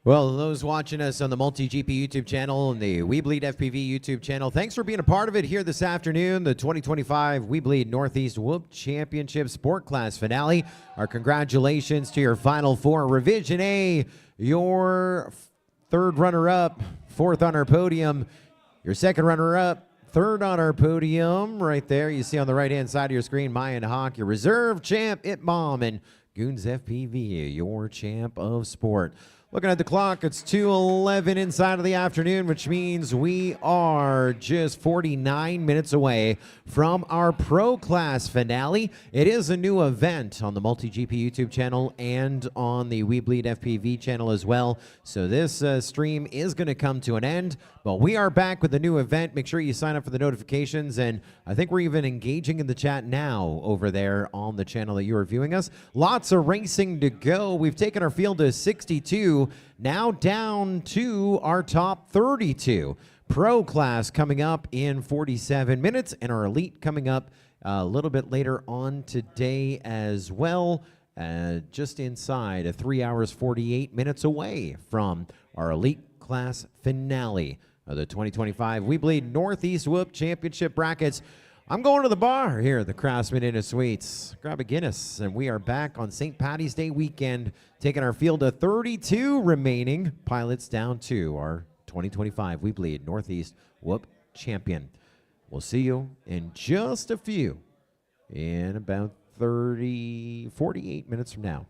Well, those watching us on the Multi-GP YouTube channel and the WeBLEED FPV YouTube channel, thanks for being a part of it here this afternoon, the 2025 WeBLEED Northeast Whoop Championship Sport Class Finale. Our congratulations to your Final 4. Revision A, your 3rd runner-up, 4th on our podium, your 2nd runner-up, 3rd on our podium, right there. You see on the right-hand side of your screen, Mayan Hawk, your reserve champ, Itmom, and Goons FPV, your champ of sport. Looking at the clock, it's 2:11 inside of the afternoon, which means we are just 49 minutes away from our Pro Class finale. It is a new event on the Multi-GP YouTube channel and on the WeBLEED FPV channel as well. So this stream is going to come to an end. Well, we are back with a new event. Make sure you sign up for the notifications, and I think we're even engaging in the chat now over there on the channel that you are viewing us. Lots of racing to go. We've taken our field to 62, now down to our top 32. Pro class coming up in 47 minutes, and our elite coming up a little bit later on today as well. Just inside 3 hours 48 minutes away from our elite class finale of the 2025 WeBLEED Northeast Whoop Championship brackets. I'm going to the bar here at the Craftsman Inn and Suites. Grab a Guinness, and we are back on St. Patty's Day weekend, taking our field to 32 remaining pilots down to our 2025 WeBLEED Northeast Whoop champion. We'll see you in just a few, in about 48 minutes from now.